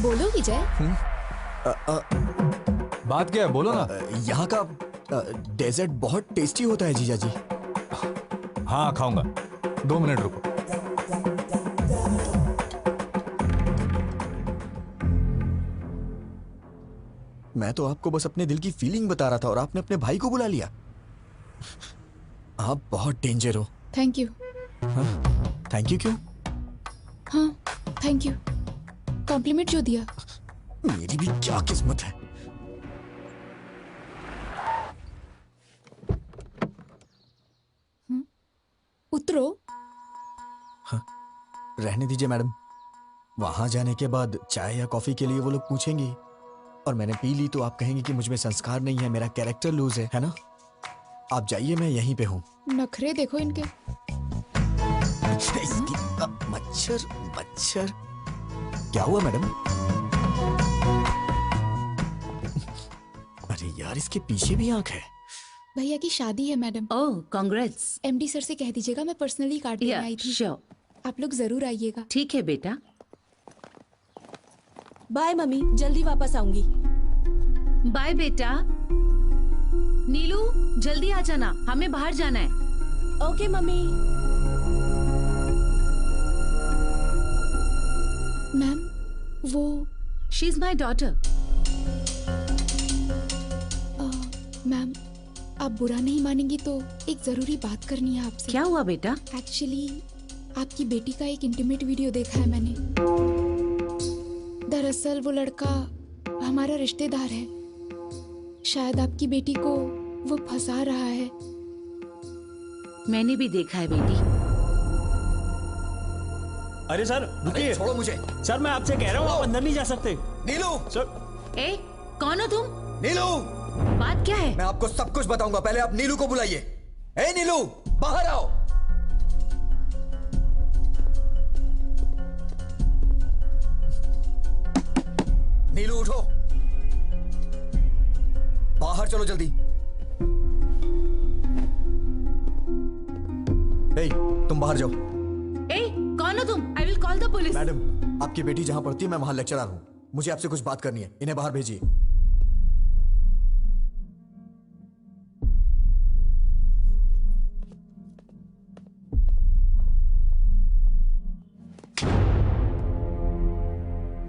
बोलो विजय। बात क्या है, बोलो ना। यहाँ का डेजर्ट बहुत टेस्टी होता है जीजा जी। हाँ खाऊंगा, 2 मिनट रुको। मैं तो आपको बस अपने दिल की फीलिंग बता रहा था और आपने अपने भाई को बुला लिया। आप बहुत डेंजर हो। Thank you. थैंक यू क्यों? हाँ थैंक यू, कॉम्प्लीमेंट जो दिया। मेरी भी क्या किस्मत है। उतरो। हाँ, रहने दीजिए मैडम, वहां जाने के बाद चाय या कॉफी के लिए वो लोग पूछेंगी। और मैंने पी ली तो आप कहेंगे कि मुझ में संस्कार नहीं है, मेरा कैरेक्टर लूज है ना? आप जाइए, मैं यहीं पे हूँ। नखरे देखो इनके। मच्छर मच्छर, क्या हुआ मैडम? अरे यार, इसके पीछे भी आंख है। भैया की शादी है मैडम। ओह कांग्रेट्स। एमडी सर से कह दीजिएगा मैं पर्सनली कार्ड देने आई थी। आप लोग जरूर आइएगा। ठीक है बेटा। बाय मम्मी, जल्दी वापस आऊंगी। बाय बेटा। नीलू जल्दी आ जाना, हमें बाहर जाना है। Okay mummy. मैम वो she is my daughter. Ma'am आप बुरा नहीं मानेंगी तो एक जरूरी बात करनी है आपसे। क्या हुआ बेटा? एक्चुअली आपकी बेटी का एक इंटीमेट वीडियो देखा है मैंने। दरअसल वो लड़का हमारा रिश्तेदार है। शायद आपकी बेटी को वो फंसा रहा है। मैंने भी देखा है बेटी। अरे सर रुकिए, छोड़ो मुझे। सर मैं आपसे कह रहा हूँ, आप अंदर नहीं जा सकते। नीलू! सर ए, कौन हो तुम? नीलू! बात क्या है? मैं आपको सब कुछ बताऊंगा, पहले आप नीलू को बुलाइए। ए नीलू, बाहर आओ। नीलू उठो, बाहर चलो जल्दी। ए, तुम बाहर जाओ। ए, कौन हो तुम? I will call the police. Madam, आपकी बेटी जहां पढ़ती है मैं वहां लेक्चरर हूं। मुझे आपसे कुछ बात करनी है, इन्हें बाहर भेजिए।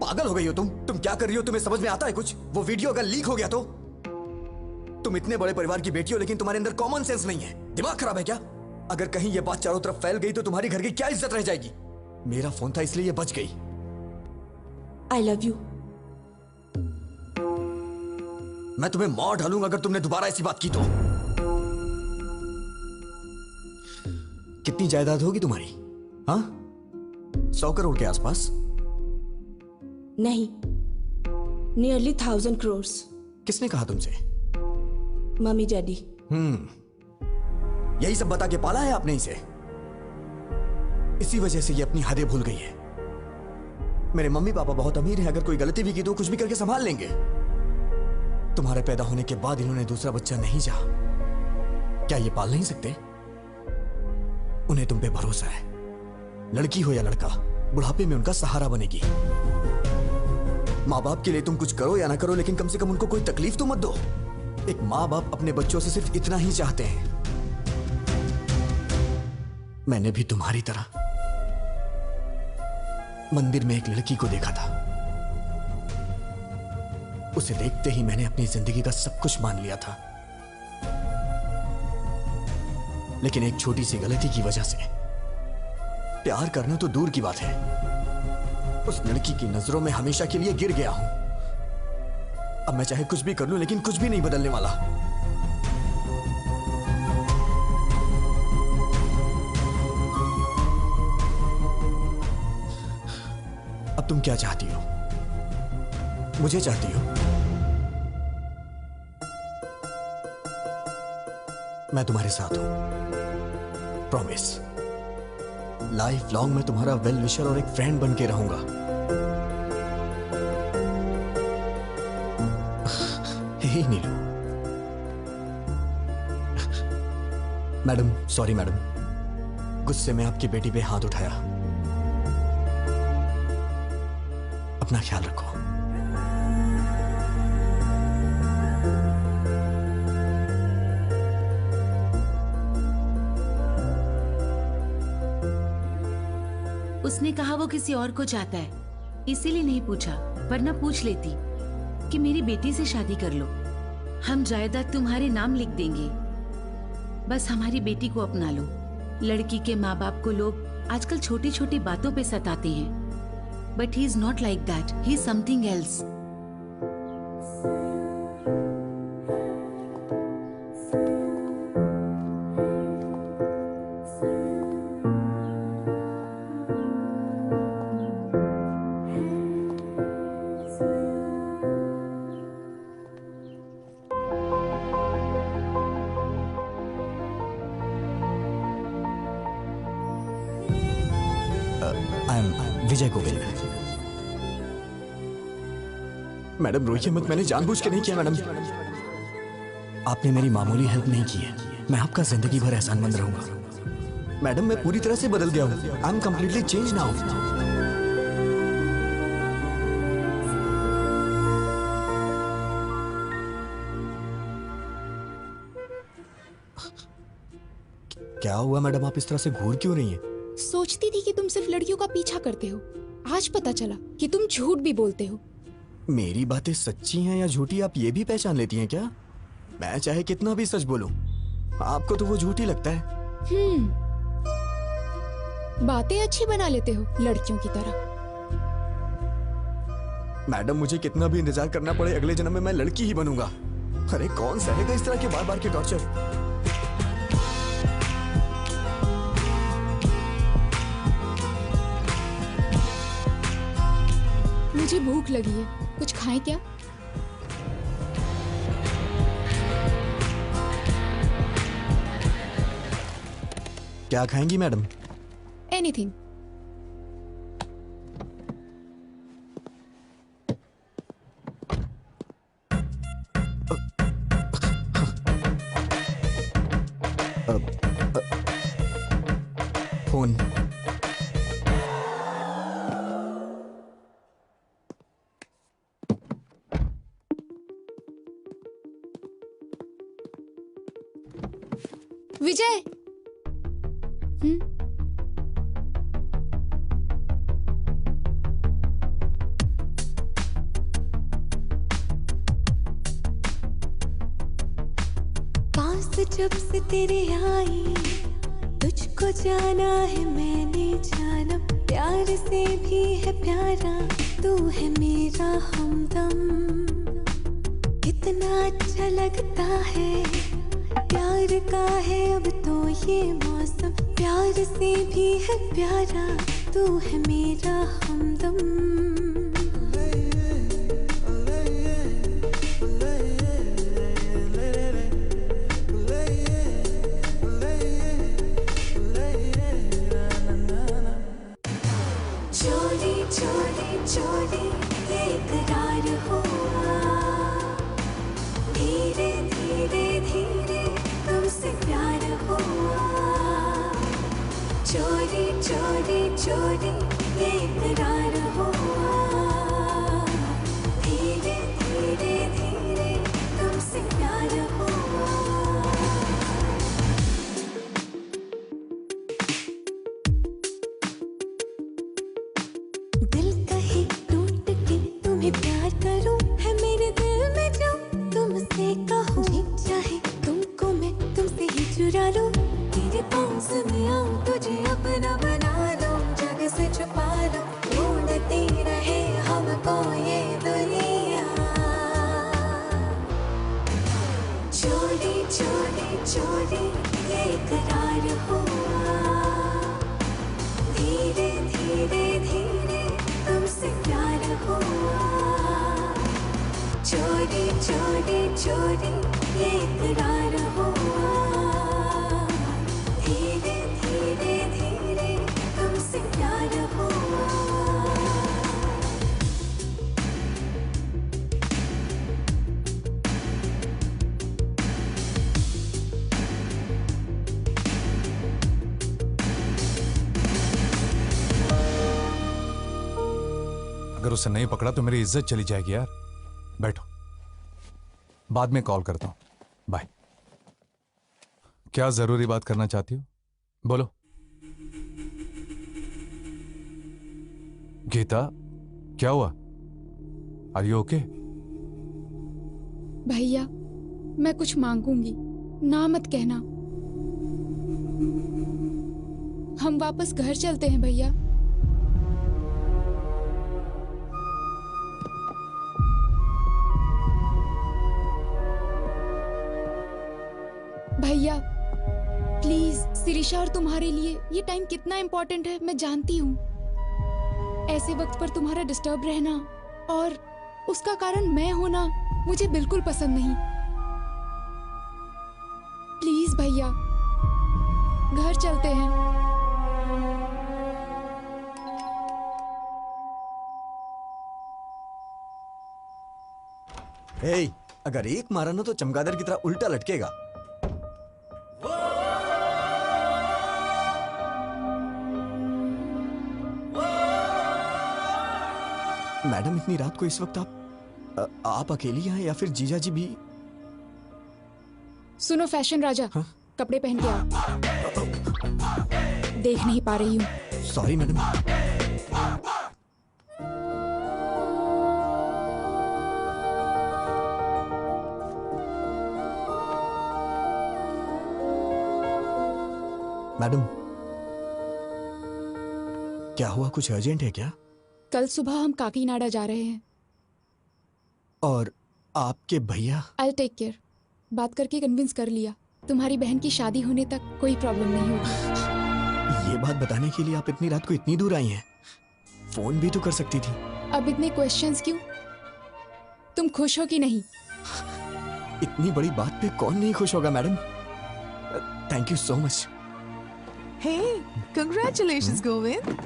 पागल हो गई हो तुम क्या कर रही हो? तुम्हें समझ में आता है कुछ? वो वीडियो अगर लीक हो गया तो? तुम इतने बड़े परिवार की बेटी हो लेकिन तुम्हारे अंदर कॉमन सेंस नहीं है। दिमाग खराब है क्या? अगर कहीं ये बात चारों तरफ फैल गई तो तुम्हारी घर की क्या इज्जत रह जाएगी? मेरा फोन था इसलिए ये बच गई। I love you. मैं तुम्हें मार डालूंगा अगर तुमने दोबारा ऐसी बात की तो। कितनी जायदाद होगी तुम्हारी? हाँ, 100 करोड़ के आसपास? नहीं, नियरली 1000 crores। किसने कहा तुमसे? Mummy daddy. यही सब बता के पाला है आपने इसे। इसी वजह से ये अपनी हदें भूल गई है। मेरे मम्मी पापा बहुत अमीर हैं, अगर कोई गलती भी की तो कुछ भी करके संभाल लेंगे। तुम्हारे पैदा होने के बाद इन्होंने दूसरा बच्चा नहीं चाहा। क्या ये पाल नहीं सकते? उन्हें तुम पे भरोसा है। लड़की हो या लड़का, बुढ़ापे में उनका सहारा बनेगी। माँ बाप के लिए तुम कुछ करो या ना करो, लेकिन कम से कम उनको कोई तकलीफ तो मत दो। एक माँ बाप अपने बच्चों से सिर्फ इतना ही चाहते हैं। मैंने भी तुम्हारी तरह मंदिर में एक लड़की को देखा था। उसे देखते ही मैंने अपनी जिंदगी का सब कुछ मान लिया था, लेकिन एक छोटी सी गलती की वजह से प्यार करना तो दूर की बात है, उस लड़की की नजरों में हमेशा के लिए गिर गया हूं। अब मैं चाहे कुछ भी कर लूं, लेकिन कुछ भी नहीं बदलने वाला। अब तुम क्या चाहती हो? मुझे चाहती हो? मैं तुम्हारे साथ हूं, प्रॉमिस। लाइफ लॉन्ग मैं तुम्हारा वेल विशर और एक फ्रेंड बन के रहूंगा। हे नीलू। मैडम, सॉरी मैडम, गुस्से में आपकी बेटी पे हाथ उठाया। अपना ख्याल रखो। उसने कहा वो किसी और को चाहता है, इसीलिए नहीं पूछा, वरना पूछ लेती कि मेरी बेटी से शादी कर लो, हम जायदाद तुम्हारे नाम लिख देंगे, बस हमारी बेटी को अपना लो। लड़की के माँ बाप को लोग आजकल छोटी छोटी बातों पे सताते हैं, but he is not like that, he is something else. I am Vijay Govil. Madam रोइए मत, मैंने जानबूझ के नहीं किया मैडम। आपने मेरी मामूली हेल्प नहीं की है, मैं आपका जिंदगी भर एहसानमंद रहूंगा। मैडम मैं पूरी तरह से बदल गया हूँ, I am completely change now. क्या हुआ मैडम, आप इस तरह से घूर क्यों रही हैं? सोचती थी कि तुम सिर्फ लड़कियों का पीछा करते हो, आज पता चला कि तुम झूठ भी बोलते हो। मेरी बातें सच्ची हैं या झूठी आप ये भी पहचान लेती हैं क्या? मैं चाहे कितना भी सच बोलूं, आपको तो वो झूठी लगता है। बातें अच्छी बना लेते हो लड़कियों की तरह। मैडम मुझे कितना भी इंतजार करना पड़े, अगले जन्म में मैं लड़की ही बनूंगा। अरे कौन सहेगा इस तरह के बार बार के टॉर्चर? मुझे भूख लगी है, कुछ खाएं क्या? क्या खाएंगी मैडम? एनीथिंग। फोन। विजय। पास जब से तेरे आई, तुझको जाना है मैंने जाना, प्यार से भी है प्यारा, तू है मेरा हमदम। कितना अच्छा लगता है, प्यार का है अब तो ये मौसम, प्यार से भी है प्यारा, तू है मेरा हमदम। चोरी चोरी चोरी ये इकरार हुआ, धीरे धीरे धीरे तुमसे प्यार हुआ। चोरी चोरी चोरी ये इकरार हुआ, धीरे धीरे धीरे तुमसे प्यार हुआ। दिल कहीं टूट के तुम्हें प्यार करूं, है मेरे दिल में जो तुमसे कहूं। जी चाहे तुमको मैं तुमसे ही चुरा लूं, तेरे पास में आऊं, तुझे अपना बना लूं, जग से छुपा लूं, ढूंढती रहे हमको ये दुनिया। चोरी चोरी चोरी ये इकरार हुआ, धीरे धीरे धीरे तुमसे प्यार हुआ। चोरी चोरी चोरी ये इकरार हुआ, धीरे धीरे धीरे तुमसे प्यार हुआ। अगर उसे नहीं पकड़ा तो मेरी इज्जत चली जाएगी यार। बैठो, बाद में कॉल करता हूं, बाय। क्या जरूरी बात करना चाहती हो? बोलो। गीता, क्या हुआ? Are you okay? भैया मैं कुछ मांगूंगी, ना मत कहना। हम वापस घर चलते हैं भैया। भैया प्लीज, सिरिशा और तुम्हारे लिए ये टाइम कितना इम्पोर्टेंट है मैं जानती हूँ। ऐसे वक्त पर तुम्हारा डिस्टर्ब रहना और उसका कारण मैं होना मुझे बिल्कुल पसंद नहीं। प्लीज भैया, घर चलते हैं। हे, अगर एक मारा ना तो चमगादड़ की तरह उल्टा लटकेगा। मैडम इतनी रात को इस वक्त आप अकेली हैं या फिर जीजा जी भी? सुनो फैशन राजा, कपड़े पहन के आओ। देख नहीं पा रही हूँ। Sorry madam. मैडम क्या हुआ, कुछ अर्जेंट है क्या? कल सुबह हम काकीनाडा जा रहे हैं। और आपके भैया? I take care. बात करके कन्विंस कर लिया, तुम्हारी बहन की शादी होने तक कोई प्रॉब्लम नहीं होगी। ये बात बताने के लिए आप इतनी रात को इतनी दूर आई हैं? फोन भी तो कर सकती थी। अब इतने क्वेश्चंस क्यों? तुम खुश हो कि नहीं? इतनी बड़ी बात पे कौन नहीं खुश होगा madam. Thank you so much. Hey, congratulations Govind.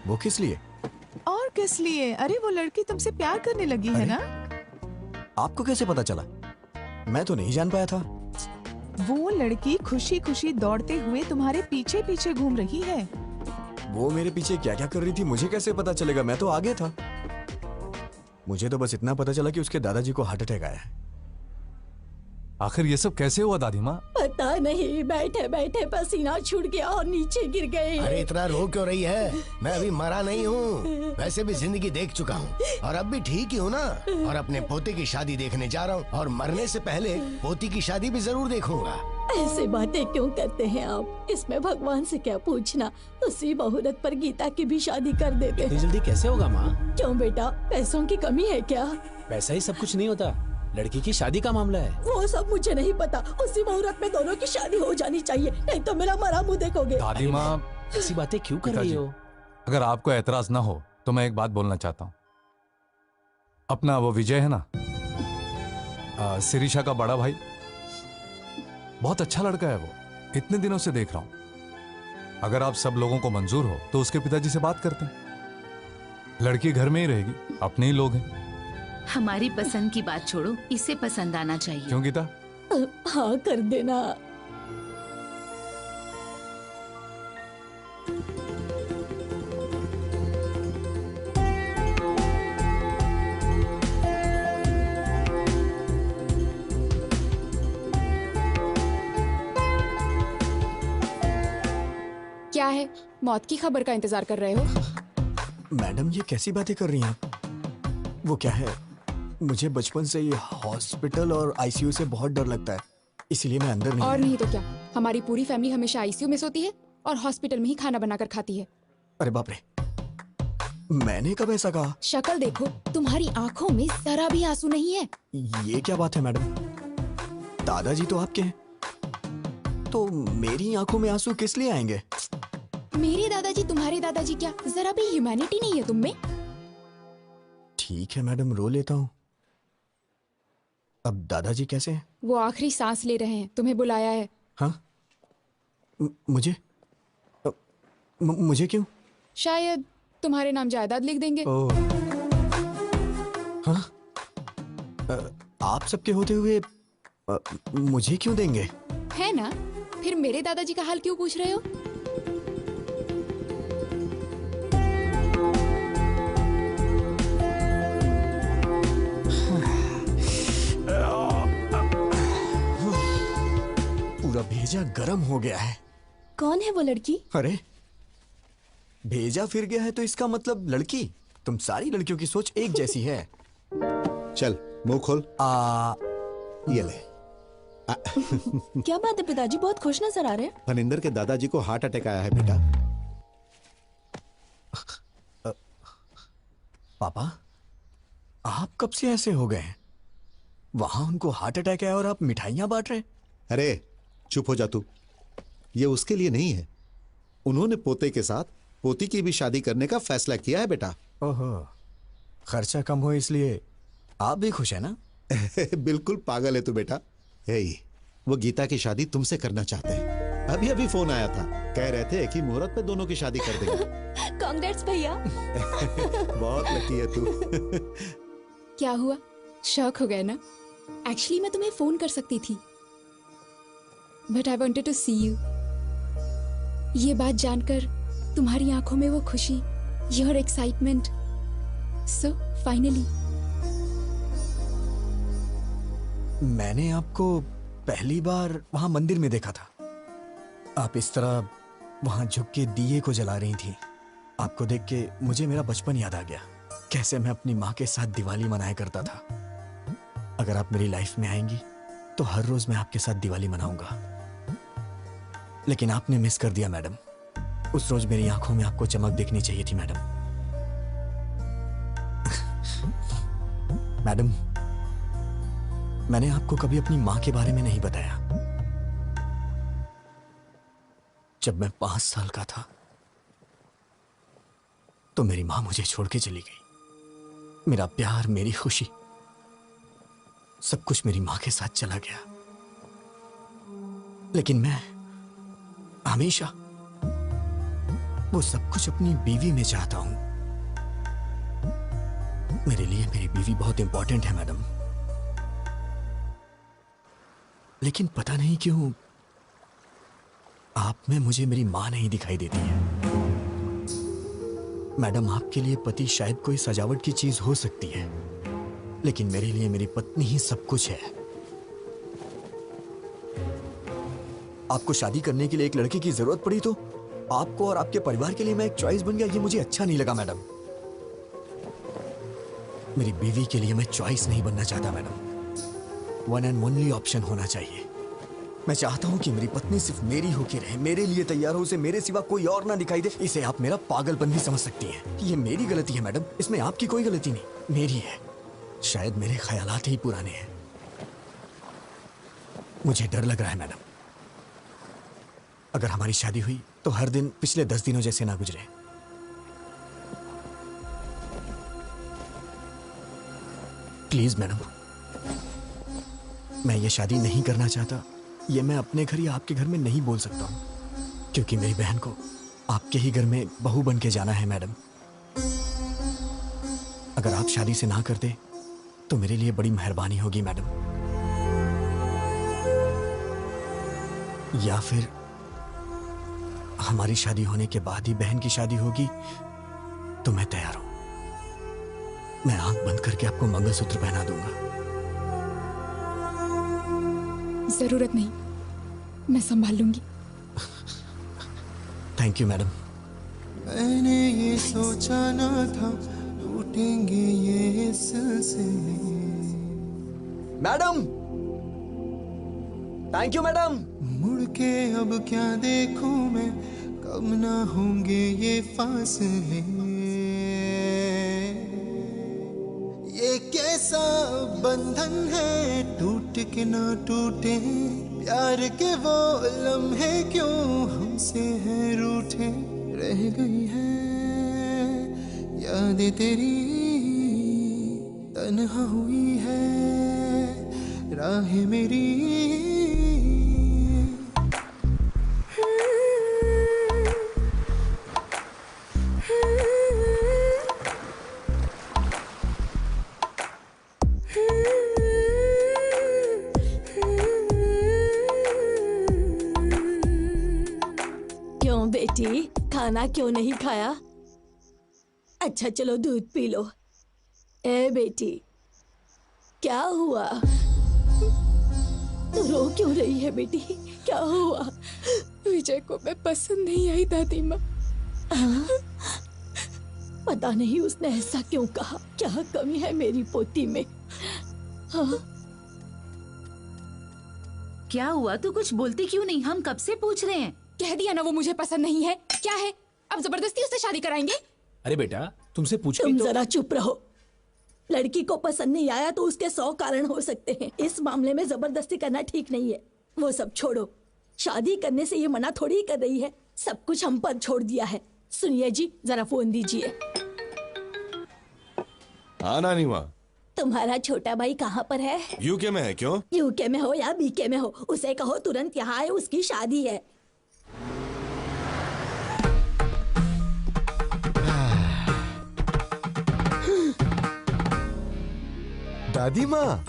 वो किस लिए? और किस लिए? अरे वो लड़की तुमसे प्यार करने लगी है ना? आपको कैसे पता चला? मैं तो नहीं जान पाया था। वो लड़की खुशी खुशी दौड़ते हुए तुम्हारे पीछे पीछे घूम रही है। वो मेरे पीछे क्या क्या कर रही थी मुझे कैसे पता चलेगा? मैं तो आगे था। मुझे तो बस इतना पता चला कि उसके दादाजी को हार्ट अटैक आया है। आखिर ये सब कैसे हुआ दादी माँ? पता नहीं, बैठे बैठे पसीना छूट गया और नीचे गिर गए। अरे इतना रो क्यों रही है? मैं अभी मरा नहीं हूँ, वैसे भी जिंदगी देख चुका हूँ और अब भी ठीक ही हूँ ना। और अपने पोते की शादी देखने जा रहा हूँ और मरने से पहले पोती की शादी भी जरूर देखूंगा। ऐसे बातें क्यों करते हैं आप? इसमें भगवान से क्या पूछना? उसी मुहूर्त पर गीता की भी शादी कर देते हैं। इतनी जल्दी कैसे होगा माँ? क्यों बेटा, पैसों की कमी है क्या? पैसा ही सब कुछ नहीं होता, लड़की की शादी का मामला है। वो सब मुझे नहीं पता। उसी मुहूर्त में दोनों की शादी हो जानी चाहिए, नहीं तो मेरा मरा मुंह देखोगे। दादी माँ ऐसी बातें क्यों कर रही हो? अगर आपको एतराज ना हो तो मैं एक बात बोलना चाहता हूँ। अपना वो विजय है ना, शिरीषा का बड़ा भाई, बहुत अच्छा लड़का है वो। इतने दिनों से देख रहा हूँ। अगर आप सब लोगों को मंजूर हो तो उसके पिताजी से बात करते हैं। लड़की घर में ही रहेगी, अपने ही लोग हैं। हमारी पसंद की बात छोड़ो, इसे पसंद आना चाहिए। क्यों गीता? हाँ कर देना। क्या है, मौत की खबर का इंतजार कर रहे हो? मैडम ये कैसी बातें कर रही हैं आप? वो क्या है, मुझे बचपन से ये हॉस्पिटल और आईसीयू से बहुत डर लगता है, इसलिए मैं अंदर नहीं। और नहीं तो क्या, हमारी पूरी फैमिली हमेशा आईसीयू में सोती है और हॉस्पिटल में ही खाना बनाकर खाती है। अरे बाप रे, मैंने कब ऐसा कहा? शक्ल देखो, तुम्हारी आंखों में जरा भी आंसू नहीं है। ये क्या बात है मैडम? दादाजी तो आपके हैं, तो मेरी आंखों में आंसू किस लिए आएंगे? मेरे दादाजी तुम्हारे दादाजी क्या, जरा भी ह्यूमैनिटी नहीं है तुम में? ठीक है मैडम, रो लेता हूँ। अब दादाजी कैसे हैं? वो आखिरी सांस ले रहे हैं, तुम्हें बुलाया है। हाँ? मुझे मुझे क्यों? शायद तुम्हारे नाम जायदाद लिख देंगे। ओह। हाँ? आप सबके होते हुए मुझे क्यों देंगे? है ना? फिर मेरे दादाजी का हाल क्यों पूछ रहे हो? पूरा भेजा गरम हो गया है। कौन है वो लड़की? अरे भेजा फिर गया है तो इसका मतलब लड़की। तुम सारी लड़कियों की सोच एक जैसी है। चल मुंह खोल। ये ले। क्या बात है पिताजी, बहुत खुश नजर आ रहे हैं। फनिंदर के दादाजी को हार्ट अटैक आया है बेटा। पापा आप कब से ऐसे हो गए हैं? वहां उनको हार्ट अटैक है और आप मिठाइयां बांट रहे हैं। अरे चुप हो जा तू। ये उसके लिए नहीं है, उन्होंने पोते के साथ पोती की भी शादी करने का फैसला किया है बेटा। ओहो, खर्चा कम हो इसलिए आप भी खुश है ना? बिल्कुल पागल है तू बेटा। हे, वो गीता की शादी तुमसे करना चाहते हैं। अभी अभी फोन आया था, कह रहे थे कि मुहूर्त पे दोनों की शादी कर देंगे। कांग्रेट्स भैया। बहुत लकी है तू। क्या हुआ, शौक हो गया ना? एक्चुअली मैं तुम्हें फोन कर सकती थी, but I wanted to see you. ये बात जानकर तुम्हारी आंखों में वो खुशी, योर एक्साइटमेंट, सो फाइनली। मैंने आपको पहली बार वहां मंदिर में देखा था। आप इस तरह वहां झुक के दिए को जला रही थी। आपको देख के मुझे मेरा बचपन याद आ गया, कैसे मैं अपनी माँ के साथ दिवाली मनाया करता था। अगर आप मेरी लाइफ में आएंगी तो हर रोज मैं आपके साथ दिवाली मनाऊंगा। लेकिन आपने मिस कर दिया मैडम। उस रोज मेरी आंखों में आपको चमक देखनी चाहिए थी मैडम। मैडम, मैंने आपको कभी अपनी मां के बारे में नहीं बताया। जब मैं 5 साल का था तो मेरी मां मुझे छोड़ के चली गई। मेरा प्यार, मेरी खुशी, सब कुछ मेरी मां के साथ चला गया। लेकिन मैं हमेशा वो सब कुछ अपनी बीवी में चाहता हूं। मेरे लिए मेरी बीवी बहुत इंपॉर्टेंट है मैडम। लेकिन पता नहीं क्यों आप में मुझे मेरी मां नहीं दिखाई देती है। मैडम, आपके लिए पति शायद कोई सजावट की चीज हो सकती है, लेकिन मेरे लिए मेरी पत्नी ही सब कुछ है। आपको शादी करने के लिए एक लड़के की जरूरत पड़ी तो आपको और आपके परिवार के लिए मैं एक चॉइस बन गया, ये मुझे अच्छा नहीं लगा मैडम। मेरी बीवी के लिए मैं चॉइस नहीं बनना चाहता madam. One and only option होना चाहिए। मैं चाहता हूं कि मेरी पत्नी सिर्फ मेरी होके रहे, मेरे लिए तैयार हो, उसे मेरे सिवा कोई और ना दिखाई दे। इसे आप मेरा पागलपन भी समझ सकती हैं। ये मेरी गलती है मैडम, इसमें आपकी कोई गलती नहीं, मेरी है। शायद मेरे ख्यालात ही पुराने हैं। मुझे डर लग रहा है मैडम, अगर हमारी शादी हुई तो हर दिन पिछले 10 दिनों जैसे ना गुजरे। प्लीज मैडम, मैं ये शादी नहीं करना चाहता। ये मैं अपने घर या आपके घर में नहीं बोल सकता हूं, क्योंकि मेरी बहन को आपके ही घर में बहू बन के जाना है मैडम। अगर आप शादी से ना कर दे तो मेरे लिए बड़ी मेहरबानी होगी मैडम। या फिर हमारी शादी होने के बाद ही बहन की शादी होगी तो मैं तैयार हूं। मैं आंख बंद करके आपको मंगलसूत्र पहना दूंगा। जरूरत नहीं, मैं संभाल लूंगी। Thank you madam. मैंने ये सोचा ना था टूटेंगे ये सिलसिले। Madam, thank you madam. मुड़ के अब क्या देखूं मैं, कब ना होंगे ये फासले। ये कैसा बंधन है, टूट के ना टूटे। प्यार के वो लम्हे क्यों हमसे हैं रूठे। रह गई है यादें तेरी, तन्हा हुई है राह मेरी। क्यों बेटी, खाना क्यों नहीं खाया? अच्छा चलो दूध पी लो। ए बेटी, क्या हुआ? तू रो क्यों रही है बेटी, क्या हुआ? विजय को मैं पसंद नहीं आई दादी माँ। पता नहीं उसने ऐसा क्यों कहा, क्या कमी है मेरी पोती में? हाँ? क्या हुआ? तू कुछ बोलती क्यों नहीं? हम कब से पूछ रहे हैं। कह दिया ना वो मुझे पसंद नहीं है। क्या है, अब जबरदस्ती उससे शादी कराएंगे? अरे बेटा, तुमसे पूछ तुम तो... जरा चुप रहो। लड़की को पसंद नहीं आया तो उसके 100 कारण हो सकते हैं। इस मामले में जबरदस्ती करना ठीक नहीं है। वो सब छोड़ो, शादी करने से ये मना थोड़ी ही कर रही है। सब कुछ हम पर छोड़ दिया है। सुनिए जी, जरा फोन दीजिए। हाँ नानी माँ। तुम्हारा छोटा भाई कहाँ पर है? यूके में है। क्यों? यूके में हो या बीके में हो, उसे कहो तुरंत यहाँ आए, उसकी शादी है। दादी माँ,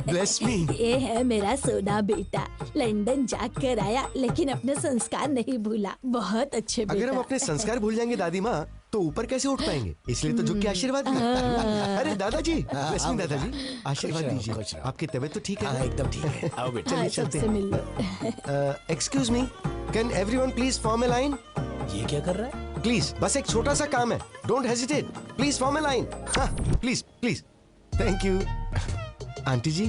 ब्लेस मी। ये है मेरा सोना बेटा, लंदन जाकर आया लेकिन अपने संस्कार नहीं भूला। बहुत अच्छे बेटा। अगर हम अपने संस्कार भूल जाएंगे दादी माँ तो ऊपर कैसे उठ पाएंगे, इसलिए तो झुक के आशीर्वाद दीजिए। अरे दादाजी, ब्लेस मी दादाजी, आशीर्वाद दीजिए। आपकी तबीयत तो ठीक है? एकदम ठीक है। आओ बेटा, चलिए चलते हैं। Excuse me, can everyone please form a line? ये क्या कर रहा है? प्लीज, बस एक छोटा सा काम है, don't hesitate, please form a line. हाँ, please please, thank you. Aunty ji,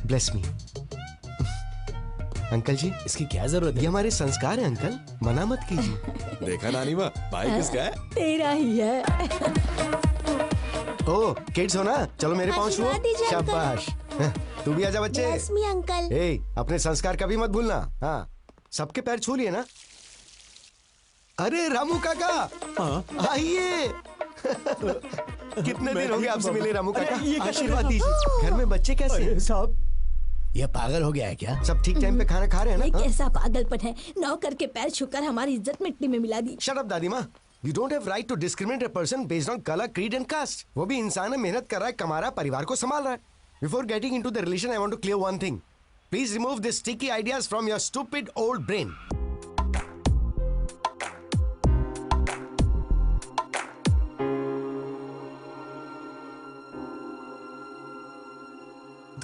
bless me. Uncle ji, इसकी क्या जरूरत है? ये हमारे संस्कार है अंकल, मना मत कीजिए। देखा नानी माँ, भाई किसका है? तेरा ही है। ओ किड्स हो ना, चलो मेरे पाँव छुओ। आशीर्वाद दीजिए अंकल। शाबाश। हाँ, तू भी आजा बच्चे। Bless me, uncle. ए, अपने संस्कार कभी मत भूलना। हाँ, सबके पैर छू लिए ना? अरे रामू काका, आइए। कितने दिन हो गए आपसे मिले रामू काका? आशीर्वाद दीजिए। घर में बच्चे कैसे हैं? साहब, ये पागल हो गया है क्या? सब ठीक टाइम पे खाना खा रहे हैं ये ना? कैसा पागलपन है, नौकर के पैर छूकर हमारी इज्जत मिट्टी में मिला दी। शट अप दादी माँ, you don't have right to discriminate a person based on colour, creed and caste. वो भी इंसान है, मेहनत कर रहा है, कमा रहा है, परिवार को संभाल रहा है। Before getting into the relation, I want to clear one thing. Please remove this sticky ideas from your stupid old brain.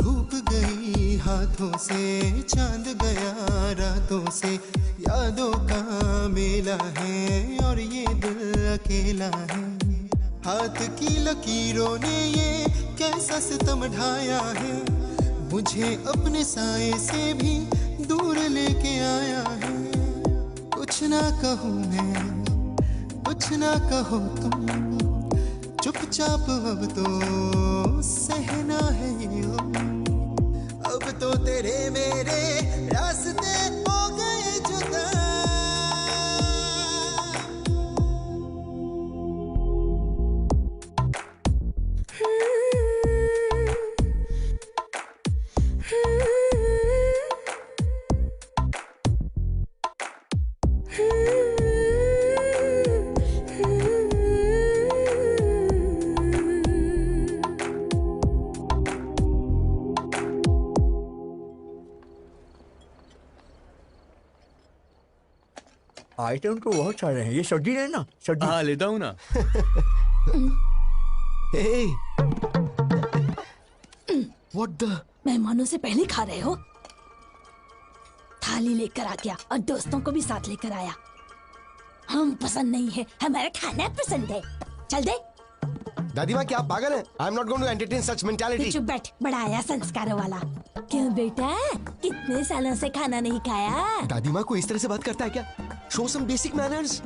धूप गई हाथों से, चांद गया रातों से, यादों का मेला है और ये दिल अकेला है। हाथ की लकीरों ने ये कैसा सितम ढाया है, मुझे अपने साए से भी दूर लेके आया है। कुछ ना कहूँ मैं, कुछ ना कहो तुम, चुपचाप अब तो सहना है ये गम। अब तो तेरे मेरे रास्ते हो गए जुदा। आइटम तो बहुत सारे हैं, ये सब्जी है ना? सब्जी। हाँ, लेता हूँ ना। What the? मेहमानों से पहले खा रहे हो? थाली लेकर आ गया और दोस्तों को भी साथ लेकर आया। हम पसंद नहीं है, हमारा खाना पसंद है। चल दे। दादी माँ, क्या आप पागल हैं? I am not going to entertain such mentality. चुप बैठ, बड़ा आया संस्कार वाला। क्यों बेटा, कितने सालों से खाना नहीं खाया? दादी माँ को इस तरह से बात करता है क्या? Show some basic manners.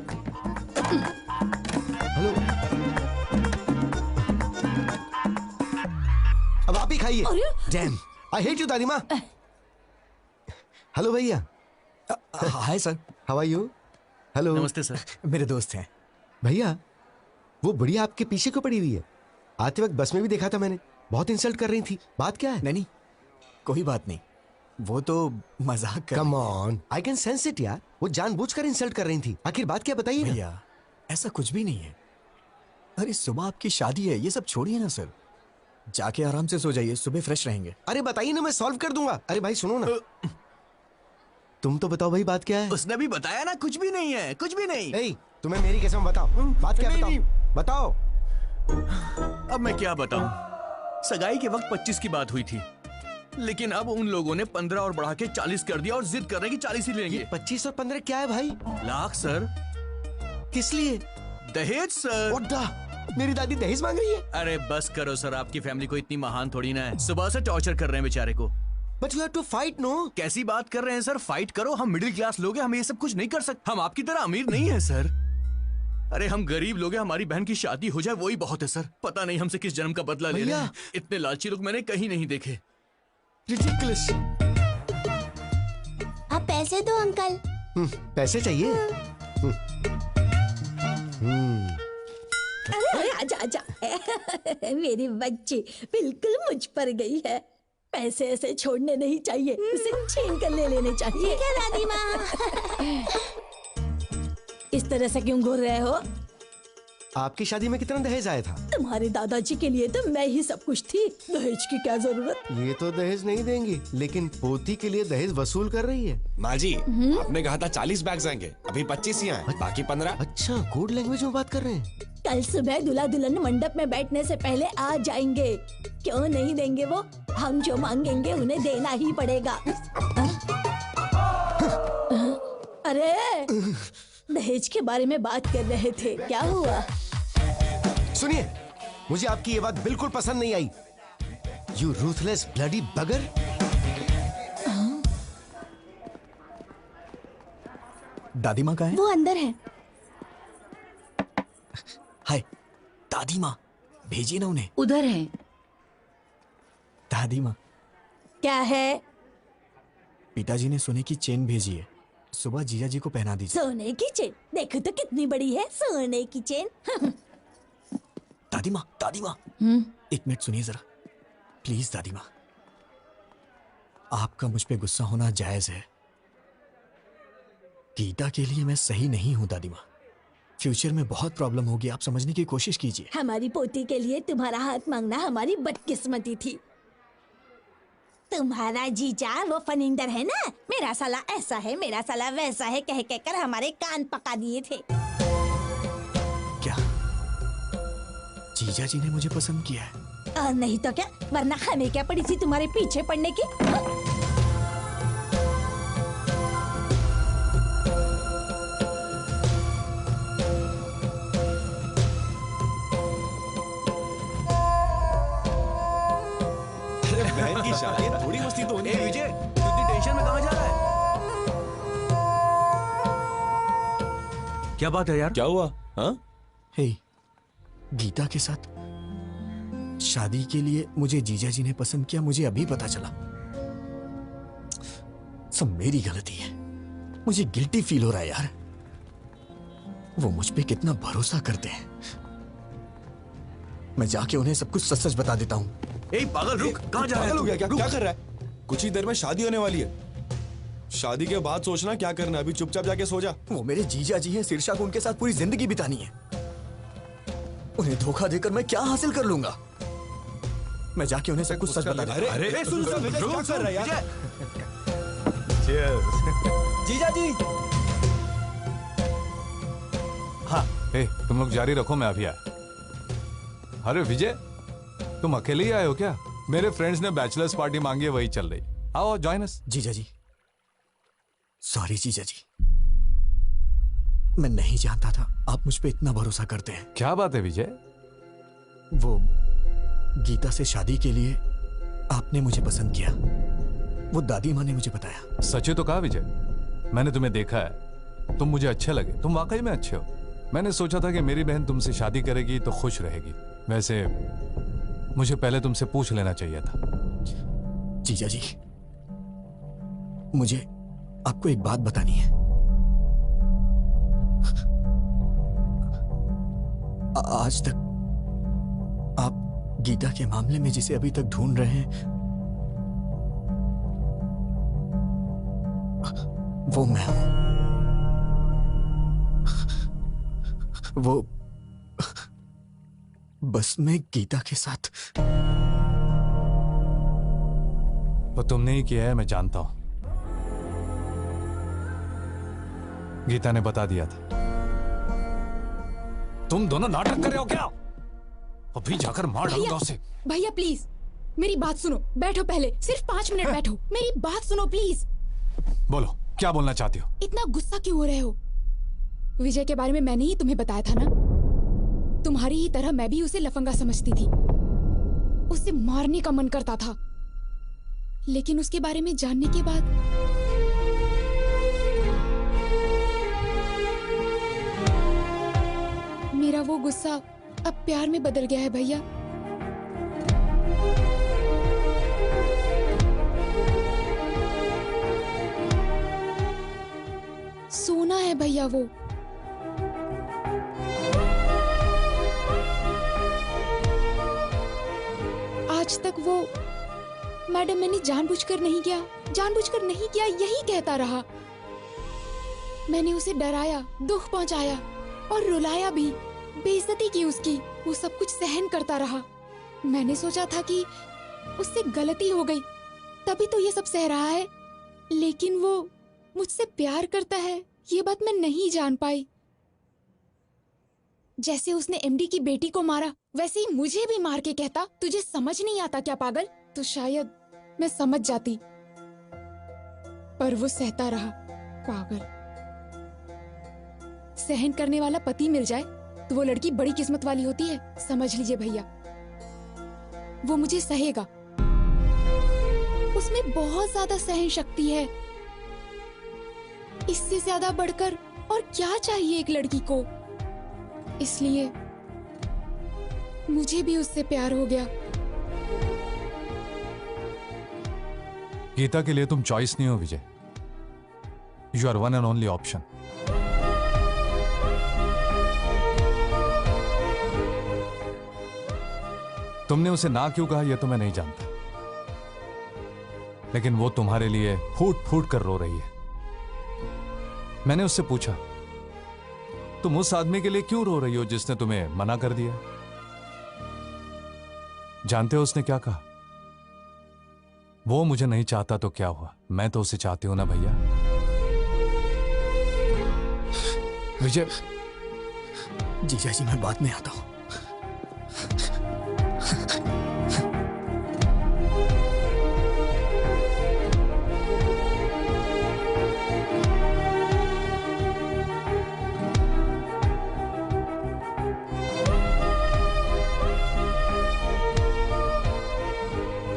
Hello, अब आप ही खाइए। डैम, आई हेट यू दादी माँ। हेलो भैया। Hi sir. How are you? Hello. नमस्ते सर। मेरे दोस्त हैं। भैया, वो बुढ़िया आपके पीछे क्यों पड़ी हुई है? आते वक्त बस में भी देखा था मैंने, बहुत इंसल्ट कर रही थी। बात क्या है? नहीं, कोई बात नहीं, वो तो मजाक कर। Come on, I can sense it यार। वो जानबूझकर इंसल्ट कर रही थी। आखिर बात क्या, बताइए ना। भैया, ऐसा कुछ भी नहीं है। अरे सुबह आपकी शादी है, ये सब छोड़िए ना सर। जाके आराम से सो जाइए, सुबह फ्रेश रहेंगे। अरे बताइए ना, मैं सॉल्व कर दूंगा। अरे भाई सुनो ना, तुम तो बताओ भाई, बात क्या है? उसने भी बताया ना, कुछ भी नहीं है, कुछ भी नहीं। ए, तुम्हें मेरी कसम बताओ, बात क्या? बताओ बताओ। अब मैं क्या बताऊं? सगाई के वक्त 25 की बात हुई थी, लेकिन अब उन लोगों ने 15 और बढ़ा के 40 कर दिया और जिद कर रहे हैं कि 40 ही लेंगे। 25 और 15 क्या है भाई? लाख सर। किस लिए? दहेज सर। मेरी दादी दहेज मांग रही है? अरे बस करो सर, आपकी फैमिली को इतनी महान थोड़ी ना है। सुबह से टॉर्चर कर रहे हैं बेचारे को। But you have to fight, no? कैसी बात कर रहे हैं सर? फाइट करो, हम मिडिल क्लास लोग हैं, हम ये सब कुछ नहीं कर सकते। हम आपकी तरह अमीर नहीं है सर। अरे हम गरीब लोग हैं, हमारी बहन की शादी हो जाए वही बहुत है सर। पता नहीं हमसे किस जन्म का बदला ले रहे हैं। इतने लालची लोग मैंने कहीं नहीं देखे। Ridiculous. आप पैसे दो अंकल। पैसे चाहिए? अरे आजा आजा। मेरी बच्ची बिल्कुल मुझ पर गई है। पैसे ऐसे छोड़ने नहीं चाहिए, उसे छीन कर ले लेने चाहिए। ठीक है दादी माँ। इस तरह से क्यों घूर रहे हो? आपकी शादी में कितना दहेज आया था? तुम्हारे दादाजी के लिए तो मैं ही सब कुछ थी, दहेज की क्या जरूरत। ये तो दहेज नहीं देंगी, लेकिन पोती के लिए दहेज वसूल कर रही है। माँ जी, आपने कहा था 40 बैग्स आएंगे, अभी 25 ही आए, बाकी 15। अच्छा, कोड लैंग्वेज में बात कर रहे हैं। कल सुबह दूल्हा दुल्हन मंडप में बैठने से पहले आ जाएंगे। क्यों नहीं देंगे वो? हम जो मांगेंगे उन्हें देना ही पड़ेगा। अरे दहेज के बारे में बात कर रहे थे, क्या हुआ? सुनिए, मुझे आपकी ये बात बिल्कुल पसंद नहीं आई। यू रूथलेस ब्लडी बगर। दादी माँ कहाँ है? वो अंदर है। हाय दादी माँ, भेजिए ना उन्हें। उधर है। दादी माँ, क्या है? पिताजी ने सोने की चेन भेजी है, सुबह जीजा जी को पहना दीजिए। सोने की चेन? देखो तो कितनी बड़ी है सोने की चेन। दादी माँ, एक मिनट सुनिए जरा, प्लीज दादी माँ। आपका मुझ पे गुस्सा होना जायज है। गीता के लिए मैं सही नहीं हूँ दादी माँ। फ्यूचर में बहुत प्रॉब्लम होगी, आप समझने की कोशिश कीजिए। हमारी पोती के लिए तुम्हारा हाथ मांगना हमारी बदकिस्मती थी। तुम्हारा जीजा वो फनिंदर है ना, मेरा साला ऐसा है, मेरा साला वैसा है कह कर हमारे कान पका दिए थे। क्या जीजा जी ने मुझे पसंद किया है? नहीं तो क्या, वरना हमें क्या पड़ी थी तुम्हारे पीछे पड़ने की? बहन की शादी है, थोड़ी मस्ती तो होनी है। विजय, इतनी टेंशन में कहाँ जा रहा है? क्या बात है यार? क्या हुआ? हाँ? हे, गीता के साथ शादी के लिए मुझे जीजा जी ने पसंद किया, मुझे अभी पता चला। सब मेरी गलती है, मुझे गिल्टी फील हो रहा है यार। वो मुझ पे कितना भरोसा करते हैं। मैं जाके उन्हें सब कुछ सच सच बता देता हूँ। ए पागल, रुक, कहाँ जा रहा है? पागल हो गया क्या? क्या कर रहा है? कुछ ही देर में शादी होने वाली है। शादी के बाद सोचना क्या करना, अभी चुपचाप जाके सो जा। वो मेरे जीजा जी हैं, शीर्षा को उनके साथ पूरी जिंदगी बितानी है। उन्हें धोखा देकर मैं क्या हासिल कर लूंगा? मैं जाके उन्हें सब कुछ सच बता दूंगा। अरे सुन, क्या कर रहा है यार? जीजा जी। हाँ, तुम लोग जारी रखो, मैं अभी आया। अरे विजय, तुम अकेले ही आए हो क्या? मेरे फ्रेंड्स ने बैचलर्स पार्टी मांगी है, वही चल रही। आओ जॉइन अस। जीजा जी, सॉरी जीजा जी, मैं नहीं जानता था आप मुझ पे इतना भरोसा करते हैं। क्या बात है विजय? वो गीता से शादी के लिए आपने मुझे पसंद किया, वो दादी माँ ने मुझे बताया। सच तो कहा विजय, मैंने तुम्हें देखा है, तुम मुझे अच्छे लगे, तुम वाकई में अच्छे हो। मैंने सोचा था कि मेरी बहन तुमसे शादी करेगी तो खुश रहेगी। वैसे मुझे पहले तुमसे पूछ लेना चाहिए था। जीजा जी, मुझे आपको एक बात बतानी है। आज तक आप गीता के मामले में जिसे अभी तक ढूंढ रहे हैं, वो मैं हूं। वो बस मैं गीता के साथ। वो तुमने ही किया है, मैं जानता हूं। गीता ने बता दिया था। तुम दोनों नाटक कर रहे हो क्या? अभी जाकर मार डालूंगा उसे। भैया प्लीज मेरी बात सुनो, बैठो पहले, सिर्फ 5 मिनट बैठो, मेरी बात सुनो प्लीज। बोलो, क्या बोलना चाहती हो? इतना गुस्सा क्यों हो रहे हो? विजय के बारे में मैंने ही तुम्हें बताया था ना। तुम्हारी ही तरह मैं भी उसे लफंगा समझती थी, उसे मारने का मन करता था, लेकिन उसके बारे में जानने के बाद मेरा वो गुस्सा अब प्यार में बदल गया है भैया। सोना है भैया वो। आज तक वो मैडम मैंने जानबूझकर नहीं किया, जानबूझकर नहीं किया, यही कहता रहा। मैंने उसे डराया, दुख पहुंचाया और रुलाया भी, बेइज्जती की उसकी, वो सब कुछ सहन करता रहा। मैंने सोचा था कि उससे गलती हो गई, तभी तो ये सब सह रहा है, लेकिन वो मुझसे प्यार करता है ये बात मैं नहीं जान पाई। जैसे उसने एमडी की बेटी को मारा, वैसे ही मुझे भी मार के कहता तुझे समझ नहीं आता क्या पागल? तो शायद मैं समझ जाती, पर वो सहता रहा। पागल। सहन करने वाला पति मिल जाए तो वो लड़की बड़ी किस्मत वाली होती है, समझ लीजिए भैया। वो मुझे सहेगा, उसमें बहुत ज्यादा सहन शक्ति है। इससे ज्यादा बढ़कर और क्या चाहिए एक लड़की को? इसलिए मुझे भी उससे प्यार हो गया। गीता के लिए तुम चॉइस नहीं हो Vijay, you are one and only option. तुमने उसे ना क्यों कहा यह तो मैं नहीं जानता, लेकिन वो तुम्हारे लिए फूट फूट कर रो रही है। मैंने उससे पूछा, तुम उस आदमी के लिए क्यों रो रही हो जिसने तुम्हें मना कर दिया? जानते हो उसने क्या कहा? वो मुझे नहीं चाहता तो क्या हुआ, मैं तो उसे चाहती हूं ना भैया। विजय, जीजा जी मैं बाद में आता हूं।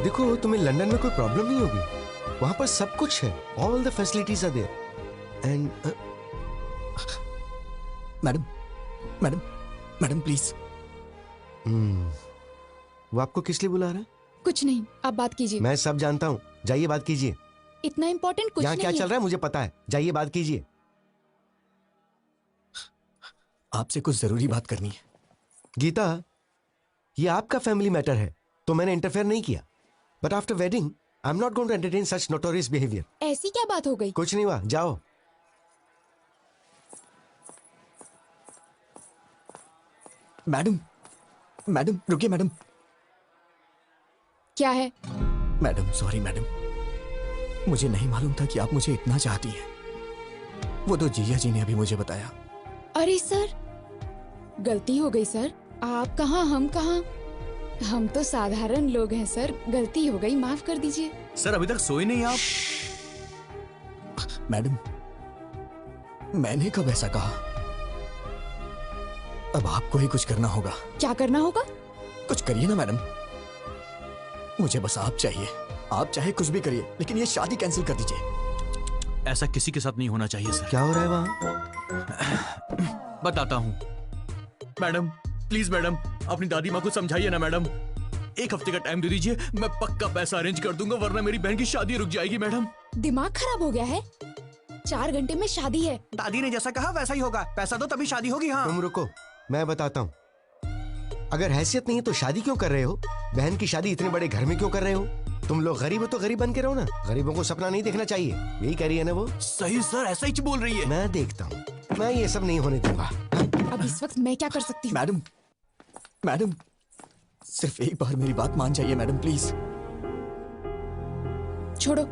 देखो, तुम्हें लंदन में कोई प्रॉब्लम नहीं होगी, वहां पर सब कुछ है, all the facilities are there. And madam madam madam please. वो आपको किस लिए बुला रहा है? कुछ नहीं, आप बात कीजिए। मैं सब जानता हूँ, जाइए बात कीजिए। इतना इम्पोर्टेंट कुछ यहाँ नहीं क्या है। चल रहा है मुझे पता है, जाइए बात कीजिए। आपसे कुछ जरूरी बात करनी है। गीता, ये आपका फैमिली मैटर है, तो मैंने इंटरफेयर नहीं किया, but after wedding I am not going to entertain such notorious behaviour. ऐसी क्या बात हो गई? कुछ नहीं हुआ, जाओ। मैडम मैडम रुकिए मैडम। क्या है? मैडम सॉरी मैडम, मुझे नहीं मालूम था कि आप मुझे इतना चाहती हैं। वो तो जीजा जी ने अभी मुझे बताया। अरे सर, गलती हो गई सर। आप कहाँ, हम कहाँ? हम तो साधारण लोग हैं सर, गलती हो गई, माफ कर दीजिए। सर अभी तक सोए नहीं आप? मैडम, मैंने कब ऐसा कहा? अब आपको ही कुछ करना होगा। क्या करना होगा? कुछ करिए ना मैडम, मुझे बस आप चाहिए। आप चाहे कुछ भी करिए, लेकिन ये शादी कैंसिल कर दीजिए। ऐसा किसी के साथ नहीं होना चाहिए सर। क्या हो रहा है वहां? बताता हूँ। मैडम प्लीज मैडम, अपनी दादी माँ को समझाइए ना मैडम। एक हफ्ते का टाइम दे दीजिए, मैं पक्का पैसा अरेंज कर दूंगा, वरना मेरी बहन की शादी रुक जाएगी मैडम। दिमाग खराब हो गया है? 4 घंटे में शादी है। दादी ने जैसा कहा वैसा ही होगा, पैसा दो तभी शादी होगी। हाँ तुम रुको, मैं बताता हूँ। अगर हैसियत नहीं है तो शादी क्यों कर रहे हो? बहन की शादी इतने बड़े घर में क्यों कर रहे हो? तुम लोग गरीब हो तो गरीब बन के रहो ना, गरीबों को सपना नहीं देखना चाहिए, यही कह रही है ना वो? सही सर, ऐसा ही बोल रही है। मैं देखता हूँ, मैं ये सब नहीं होने दूंगा। अब इस वक्त मैं क्या कर सकती हूँ? मैडम मैडम, सिर्फ एक बार मेरी बात मान जाइए मैडम प्लीज। छोड़ो,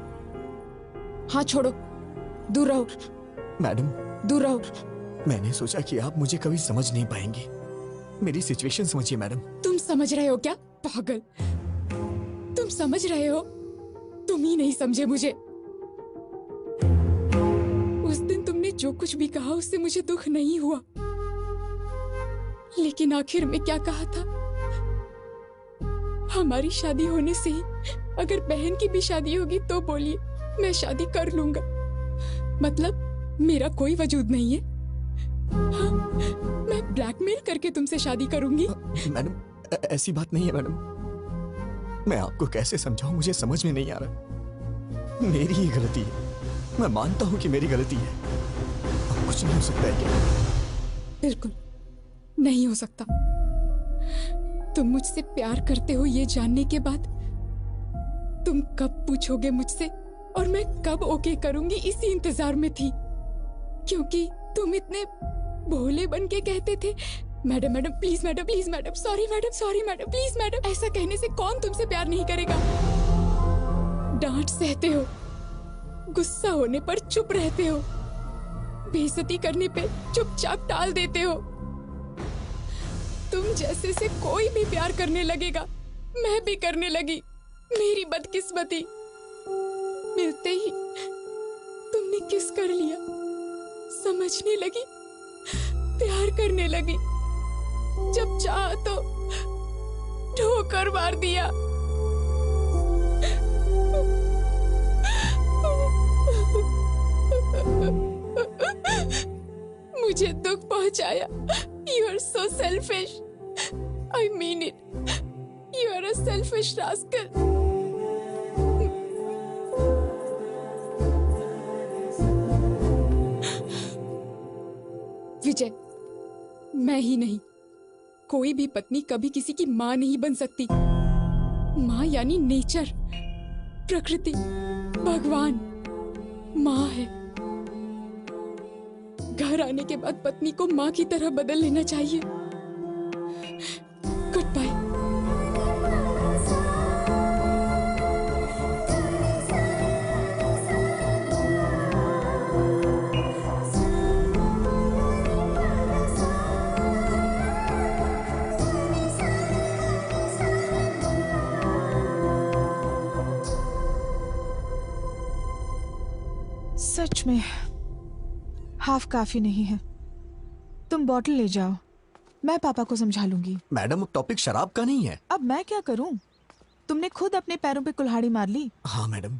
हाँ छोड़ो, दूर रहो। मैडम दूर रहो। मैंने सोचा कि आप मुझे कभी समझ नहीं पाएंगी, मेरी सिचुएशन समझिए मैडम। तुम समझ रहे हो क्या पागल? तुम समझ रहे हो? तुम ही नहीं समझे मुझे। उस दिन तुमने जो कुछ भी कहा उससे मुझे दुख नहीं हुआ, लेकिन आखिर में क्या कहा था? हमारी शादी होने से ही अगर बहन की भी शादी होगी तो बोलिए, मैं शादी कर लूंगा। मतलब मेरा कोई वजूद नहीं है? हाँ, मैं ब्लैकमेल करके तुमसे शादी करूंगी? मैडम ऐसी बात नहीं है मैडम, मैं आपको कैसे समझाऊं, मुझे समझ में नहीं आ रहा। मेरी ही गलती है, मैं मानता हूं कि मेरी गलती है। अब कुछ नहीं हो सकता है क्या? बिल्कुल नहीं हो सकता। तुम मुझसे प्यार करते हो ये जानने के बाद तुम कब पूछोगे मुझसे और मैं कब ओके करूंगी, इसी इंतजार में थी। क्योंकि तुम इतने भोले बन के कहते थे madam madam please madam, please madam, sorry madam, please madam. ऐसा कहने से कौन तुमसे प्यार नहीं करेगा? डांट सहते हो, गुस्सा होने पर चुप रहते हो, बेइज्जती करने पे चुपचाप टाल देते हो। तुम जैसे से कोई भी प्यार करने लगेगा, मैं भी करने लगी। मेरी बदकिस्मती, मिलते ही तुमने किस कर लिया, समझने लगी, प्यार करने लगी। जब चाहा तो ठोकर मार दिया। मुझे दुख पहुंचाया। You are so selfish. I mean it. You are a selfish rascal. विजय, मैं ही नहीं, कोई भी पत्नी कभी किसी की माँ नहीं बन सकती। माँ यानी नेचर, प्रकृति, भगवान माँ है। घर आने के बाद पत्नी को माँ की तरह बदल लेना चाहिए। Good bye. सच में हाफ काफी नहीं है। तुम बॉटल ले जाओ, मैं पापा को समझा लूंगी। मैडम, अब टॉपिक शराब का नहीं है। अब मैं क्या करूं? तुमने खुद अपने पैरों पे कुल्हाड़ी मार ली। हाँ मैडम,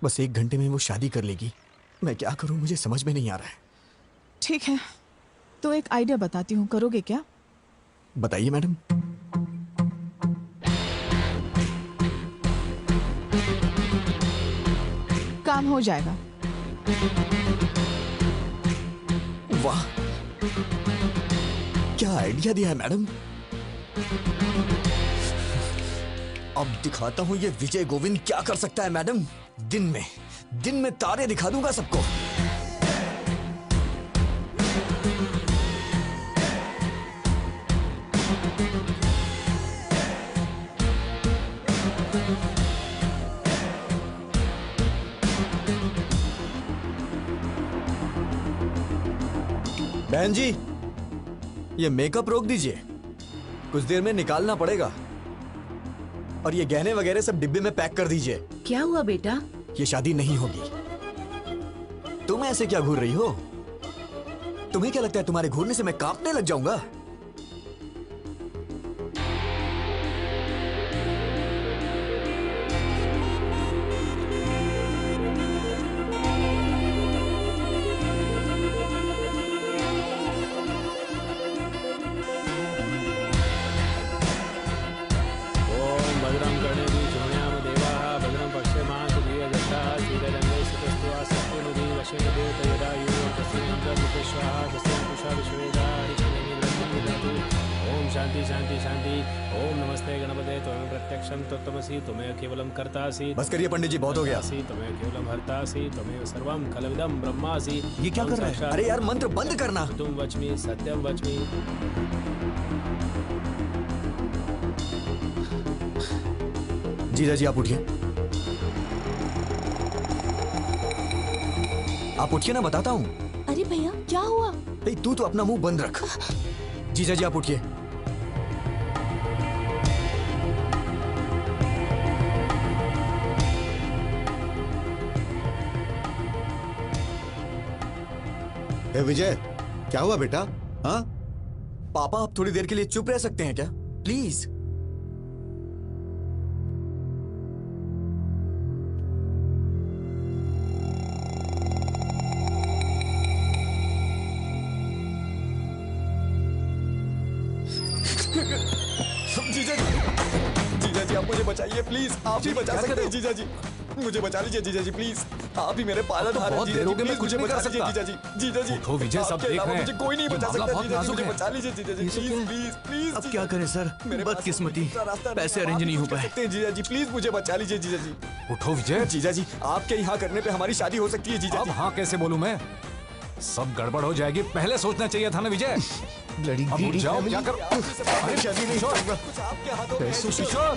बस 1 घंटे में वो शादी कर लेगी। मैं क्या करूं, मुझे समझ में नहीं आ रहा है। ठीक है, तो एक आइडिया बताती हूँ, करोगे क्या? बताइए मैडम। काम हो जाएगा। वाह, क्या आइडिया दिया है मैडम। अब दिखाता हूं ये विजय गोविंद क्या कर सकता है मैडम। दिन में तारे दिखा दूंगा सबको। बहन जी, ये मेकअप रोक दीजिए, कुछ देर में निकालना पड़ेगा। और ये गहने वगैरह सब डिब्बे में पैक कर दीजिए। क्या हुआ बेटा? ये शादी नहीं होगी। तुम ऐसे क्या घूर रही हो? तुम्हें क्या लगता है तुम्हारे घूरने से मैं कांपने लग जाऊंगा? बस करिए पंडित जी, बहुत हो गया। ये क्या कर रहा है? अरे यार, मंत्र बंद करना। तुम वचमी सत्यम वचमी। जीजा जी आप उठिए, आप उठिए ना, बताता हूँ। अरे भैया क्या हुआ? भाई तू तो अपना मुंह बंद रख। जीजा जी आप उठिए। ए विजय, क्या हुआ बेटा? हाँ पापा, आप थोड़ी देर के लिए चुप रह सकते हैं क्या, प्लीज? जीजा जी आप मुझे बचाइए प्लीज, आप ही बचा सकते हैं। जीजा जी मुझे बचा लीजिए, जीजा जी प्लीज, आप ही मेरे पालनहार हैं। जीजा जी प्लीज मुझे बचा लीजिए। जीजा जी, जीजा जी उठो विजय, सब देख रहे हैं। मुझे कोई नहीं बचा सकता। जीजा जी मुझे बचा लीजिए। जीजा जी प्लीज प्लीज प्लीज। अब क्या करें सर, बदकिस्मती, पैसे अरेंज नहीं हो पाए। जीजा जी प्लीज मुझे बचा लीजिए। जीजा जी उठो विजय। जीजा जी आपके यहाँ करने पे हमारी शादी हो सकती है। जीजा जी हाँ कैसे बोलूं मैं? सब गड़बड़ हो जाएगी, पहले सोचना चाहिए था ना विजय। अब उठ जाओ, क्या करो? अरे शादी नहीं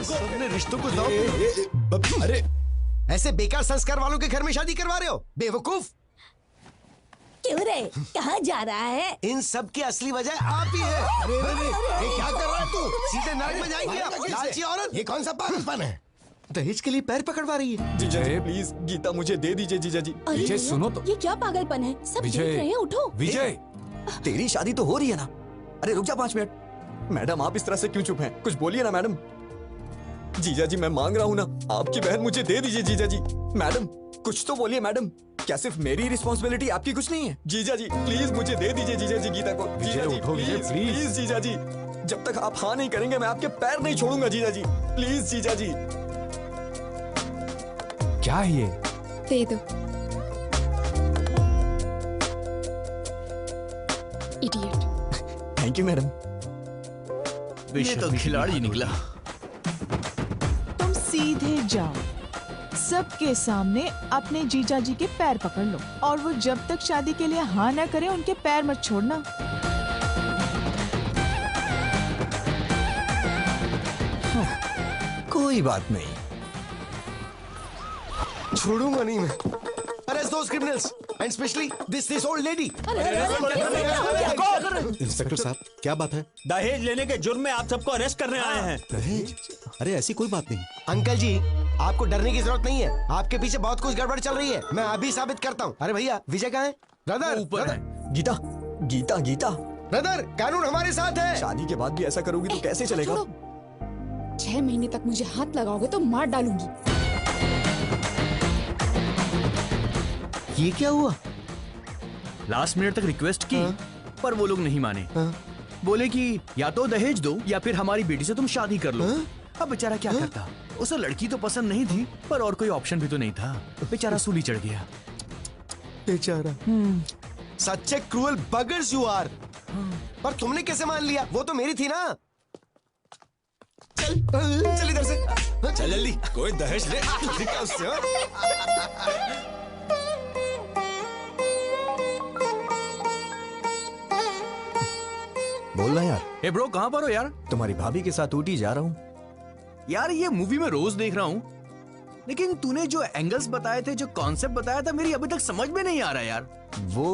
सबने रिश्तों को अरे ऐसे बेकार संस्कार वालों के घर में शादी करवा रहे हो, बेवकूफ। क्यों रे, कहाँ जा रहा है? इन सब की असली वजह आप ही है। अरे ये क्या कर रहा है तू? सीधे नाक में जाएंगे आप, लालची औरत। ये कौन सा पागलपन है? दहेज के लिए पैर पकड़वा रही है। जीजा जी प्लीज, गीता मुझे दे दीजिए जीजा जी। अरे विजय सुनो तो। ये क्या पागलपन है? सब देख रहे हैं, उठो। विजय तेरी शादी तो हो रही है ना? अरे रुक जा 5 मिनट। मैडम आप इस तरह से क्यों चुप हैं? कुछ बोलिए ना मैडम। जीजा जी मैं मांग रहा हूँ ना, आपकी बहन मुझे दे दीजिए जीजा जी। मैडम कुछ तो बोलिए मैडम, क्या सिर्फ मेरी रिस्पॉन्सिबिलिटी आपकी कुछ नहीं है? जीजा जी प्लीज मुझे दे दीजिए जीजा जी गीता को। जीजा जी प्लीज जीजा जी, जब तक आप हाँ नहीं करेंगे मैं आपके पैर नहीं छोड़ूंगा जीजा जी, प्लीज जीजा जी। क्या है ये? दे दो। इडियट। Thank you madam. ये तो खिलाड़ी निकला। तुम सीधे जाओ, सबके सामने अपने जीजा जी के पैर पकड़ लो, और वो जब तक शादी के लिए हाँ ना करे उनके पैर मत छोड़ना। कोई बात नहीं, छोड़ूंगा नहीं मैं। Arrest those criminals and especially this old lady. Inspector साहब क्या बात है? दहेज लेने के जुर्म में आप सबको अरेस्ट करने आए हैं। दहेज? अरे ऐसी कोई बात नहीं। अंकल जी आपको डरने की जरूरत नहीं है, आपके पीछे बहुत कुछ गड़बड़ चल रही है, मैं अभी साबित करता हूँ। अरे भैया विजय कहाँ है? ब्रदर ऊपर है। गीता गीता गीता ब्रदर, कानून हमारे साथ है। शादी के बाद भी ऐसा करोगी तो कैसे चलेगा? 6 महीने तक मुझे हाथ लगाओगे तो मार डालूंगी। ये क्या हुआ? लास्ट मिनट तक रिक्वेस्ट की पर वो लोग नहीं माने। बोले कि या तो दहेज दो या फिर हमारी बेटी से तुम शादी कर लो। अब बेचारा क्या करता, उसे लड़की तो पसंद नहीं थी पर और कोई ऑप्शन भी तो नहीं था। बेचारा सूली चढ़ गया। बेचारा। सच्चे क्रूअल बगर्स यू आर। पर तुमने कैसे मान लिया? वो तो मेरी थी ना। चल इधर से, चल जल्दी। कोई दहेज ले उससे। बोल रहा यार। ए ब्रो कहाँ पर हो यार? तुम्हारी भाभी के साथ ऊटी जा रहा हूँ। यार ये मूवी में रोज देख रहा हूँ, लेकिन तूने जो एंगल्स बताए थे, जो कॉन्सेप्ट बताया था, मेरी अभी तक समझ में नहीं आ रहा यार। वो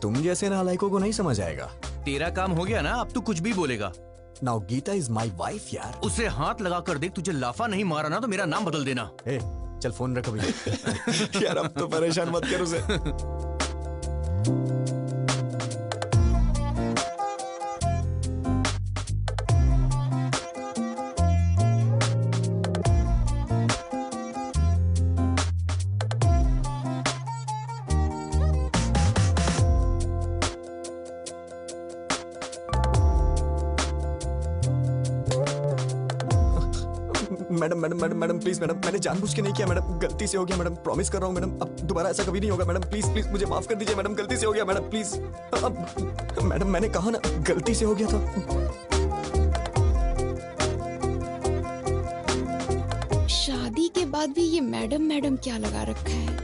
तुम जैसे नालायकों को नहीं समझ आएगा। तेरा काम हो गया ना, अब तू कुछ भी बोलेगा। Now Gita is my wife यार। उसे हाथ लगा कर देख, तुझे लाफा नहीं मारा ना तो मेरा नाम बदल देना। ए, चल फोन रख अभी। यार अब तो परेशान मत कर उसे। Madam madam madam madam please madam, मैंने जानबूझ के नहीं किया मैडम, गलती से हो गया मैडम, प्रॉमिस कर रहा हूँ मैडम, अब दोबारा ऐसा कभी नहीं होगा मैडम, प्लीज प्लीज मुझे माफ कर दीजिए मैडम, गलती से हो गया मैडम, प्लीज। अब मैडम मैंने कहा ना गलती से हो गया था। शादी के बाद भी ये मैडम मैडम क्या लगा रखा है?